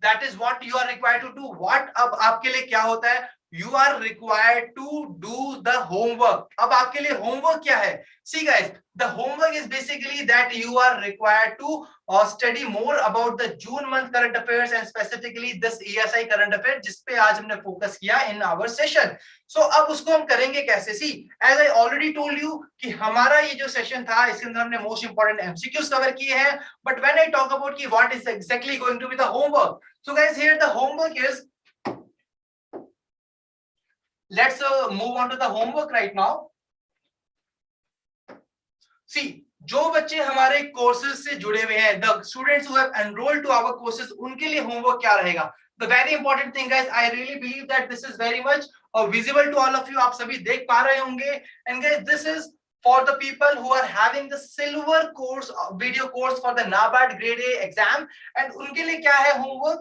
That is what you are required to do. What अब आपके लिए क्या होता है? you are required to do the homework. अब आपके लिए homework क्या है? See guys, the homework is basically that you are required to study more about the June month current affairs and specifically this ESI current affair जिस पे आज हमने focus किया in our session. So अब उसको हम करेंगे कैसे? See, as I already told you कि हमारा ये जो session था इसके अंदर हमने most important MCQs cover किए हैं. But when I talk about कि what is exactly going to be the homework, so guys here the homework is, let's move on to the homework right now. See, जो बच्चे हमारे courses से जुड़े हुए हैं, the students who have enrolled to our courses, उनके लिए homework क्या रहेगा? The very important thing guys, I really believe that this is very much visible to all of you. आप सभी देख पा रहे होंगे. And guys, this is for the people who are having the silver course, video course for the NABARD Grade A exam. And उनके लिए क्या है homework?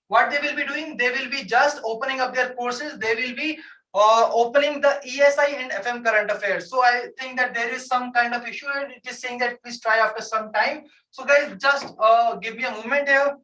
What they will be doing? They will be just opening up their courses. They will be opening the ESI and FM current affairs. So I think that there is some kind of issue and it is saying that please try after some time. So guys, just give me a moment here.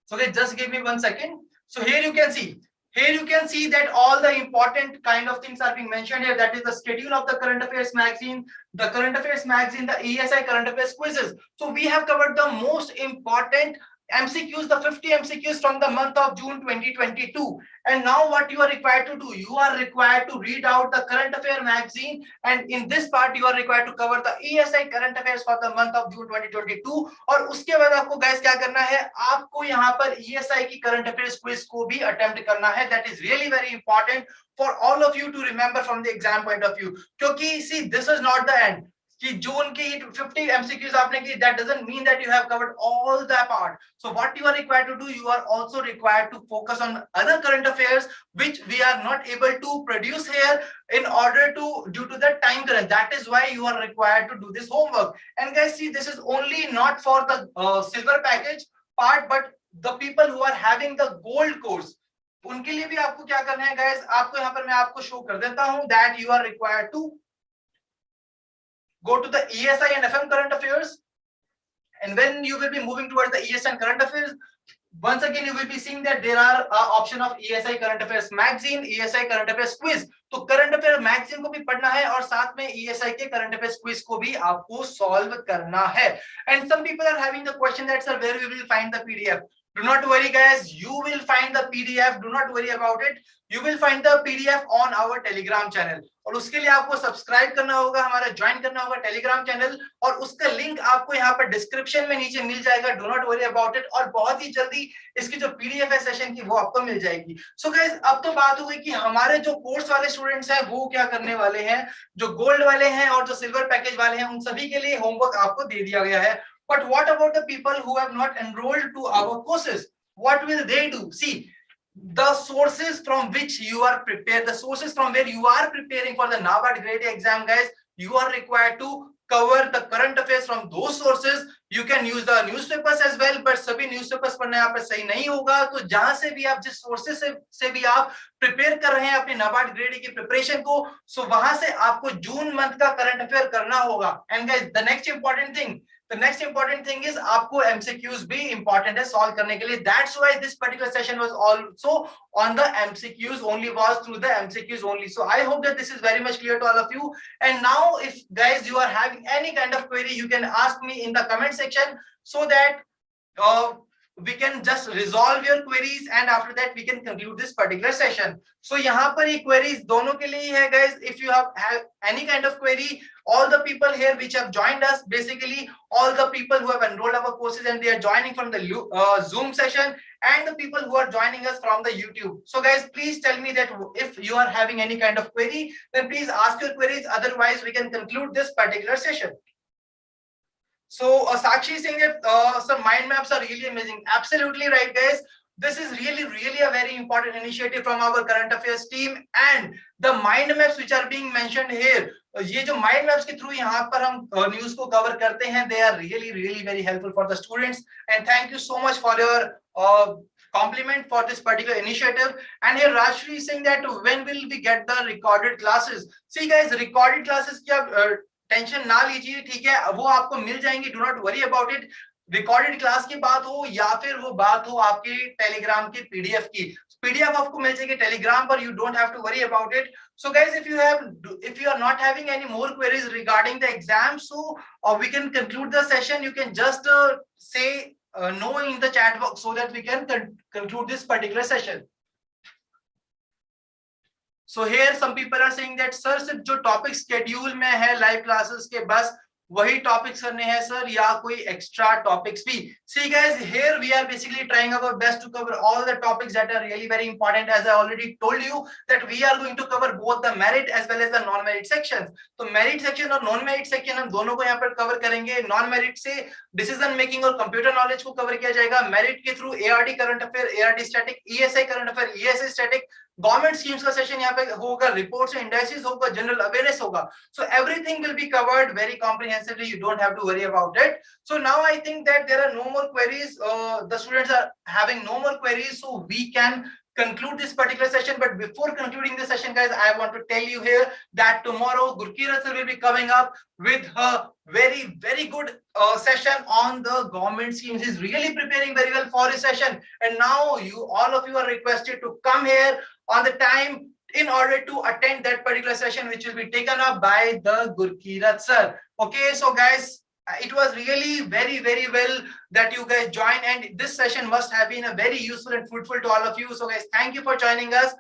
So guys, just give me 1 second. So here you can see. Here you can see that all the important kind of things are being mentioned here. That is the schedule of the current affairs magazine, the current affairs magazine, the ESI current affairs quizzes. So we have covered the most important MCQs, the 50 MCQs from the month of June 2022. And now what you are required to do, you are required to read out the current affair magazine, and in this part you are required to cover the ESI current affairs for the month of June 2022. और उसके बाद आपको guys क्या करना है, आपको यहाँ पर ESI की current affairs quiz को भी attempt करना है. That is really very important for all of you to remember from the exam point of view. क्योंकि see, this is not the end. कि जून की 50 MCQs आपने की, that doesn't mean that you have covered all that part. So what you are required to do, you are also required to focus on other current affairs which we are not able to produce here in order to, due to the time current. That is why you are required to do this homework. And guys, see, this is only not for the silver package part, but the people who are having the gold course, उनके लिए भी आपको क्या करना है guys, आपको यहाँ पर मैं आपको शो कर देता हूँ that you are required to go to the ESI and FM current affairs, and when you will be moving towards the ESI and current affairs, once again you will be seeing that there are option of ESI current affairs magazine, ESI current affairs quiz. तो current affairs magazine को भी पढ़ना है और साथ में ESI के current affairs quiz को भी आपको solve करना है. And some people are having the question that sir, where we will find the PDF? Do not worry guys, you will find the PDF. Do not worry about it. You will find the PDF on our Telegram channel. और उसके लिए आपको subscribe करना होगा, हमारा join करना होगा Telegram channel, और उसका लिंक आपको यहाँ पर डिस्क्रिप्शन में नीचे मिल जाएगा. Do not worry about it. और बहुत ही जल्दी इसकी जो पीडीएफ है सेशन की वो आपको मिल जाएगी. सो गाइस, अब तो बात हो गई कि हमारे जो कोर्स वाले स्टूडेंट्स हैं वो क्या करने वाले हैं, जो गोल्ड वाले हैं और जो सिल्वर पैकेज वाले हैं, उन सभी के लिए होमवर्क आपको दे दिया गया है. But what about the people who have not enrolled to our courses? What will they do? See, the sources from which you are prepared, the sources from where you are preparing for the NABARD Grade A exam, guys, you are required to cover the current affairs from those sources. You can use the newspapers as well, but सभी newspapers पढ़ना यहाँ पर सही नहीं होगा. तो जहां से भी आप जिस sources से भी आप prepare कर रहे हैं अपने NABARD Grade A की preparation को, so वहां से आपको जून मंथ का current affair करना होगा. And guys, the next important thing is आपको MCQs भी important है solve करने के लिए. That's why this particular session was also on the MCQs only, was through the MCQs only. So I hope that this is very much clear to all of you. And now if guys you are having any kind of query, you can ask me in the comment section so that we can just resolve your queries, and after that we can conclude this particular session. So यहाँ पर ये queries दोनों के लिए है guys. If you have any kind of query, all the people here which have joined us, basically all the people who have enrolled our courses and they are joining from the Zoom session, and the people who are joining us from the YouTube. So guys, please tell me that if you are having any kind of query, then please ask your queries. Otherwise, we can conclude this particular session. So Sakshi is saying that some mind maps are really amazing. Absolutely right, guys. This is really a very important initiative from our current affairs team, and the mind maps which are being mentioned here, ये जो mind maps के through यहाँ पर हम news को cover करते हैं, they are really very helpful for the students. And thank you so much for your compliment for this particular initiative. And here Rajshri is saying that when will we get the recorded classes? See guys, recorded classes क्या tension ना लीजिए, ठीक है, वो आपको मिल जाएंगे, do not worry about it. Recorded class की बात हो या फिर वो बात हो आपके टेलीग्राम की पीडीएफ की, पीडीएफ आपको मिल जाएगी टेलीग्राम पर, you don't have to worry about it. So guys, if you are not having any more queries regarding the exam, so we can conclude the session. You can just say no in the chat box so that we can conclude this particular session. So here some people are saying that sir, सिर्फ जो topic schedule में है live classes के बस वही topics करने हैं sir, या कोई एक्स्ट्रा टॉपिक्स भी? See guys, here we are basically trying our best to cover all the topics that are really very important. As I already told you that we are going to cover both the merit as well as the non merit sections. तो merit section और non merit section हम दोनों को यहाँ पर cover करेंगे। Non merit से decision making और कंप्यूटर नॉलेज को कवर किया जाएगा, मेरिट के through ARD current affair, ARD static, ESI current affair, ESI static, government schemes का सेशन यहाँ पे होगा, रिपोर्ट्स एंड इंडाइसेस होगा, जनरल अवेयरनेस होगा। So everything will be covered very comprehensively. You don't have to worry about it. So now I think that there are no more queries. The students are having no more queries, so we can conclude this particular session. But before concluding this session, guys, I want to tell you here that tomorrow Gurkirat sir will be coming up with a very good session on the government schemes. He's really preparing very well for his session, and now all of you are requested to come here on the time in order to attend that particular session, which will be taken up by the Gurkirat sir. Okay, so guys, it was really very well that you guys joined, and this session must have been a very useful and fruitful to all of you. So guys, thank you for joining us.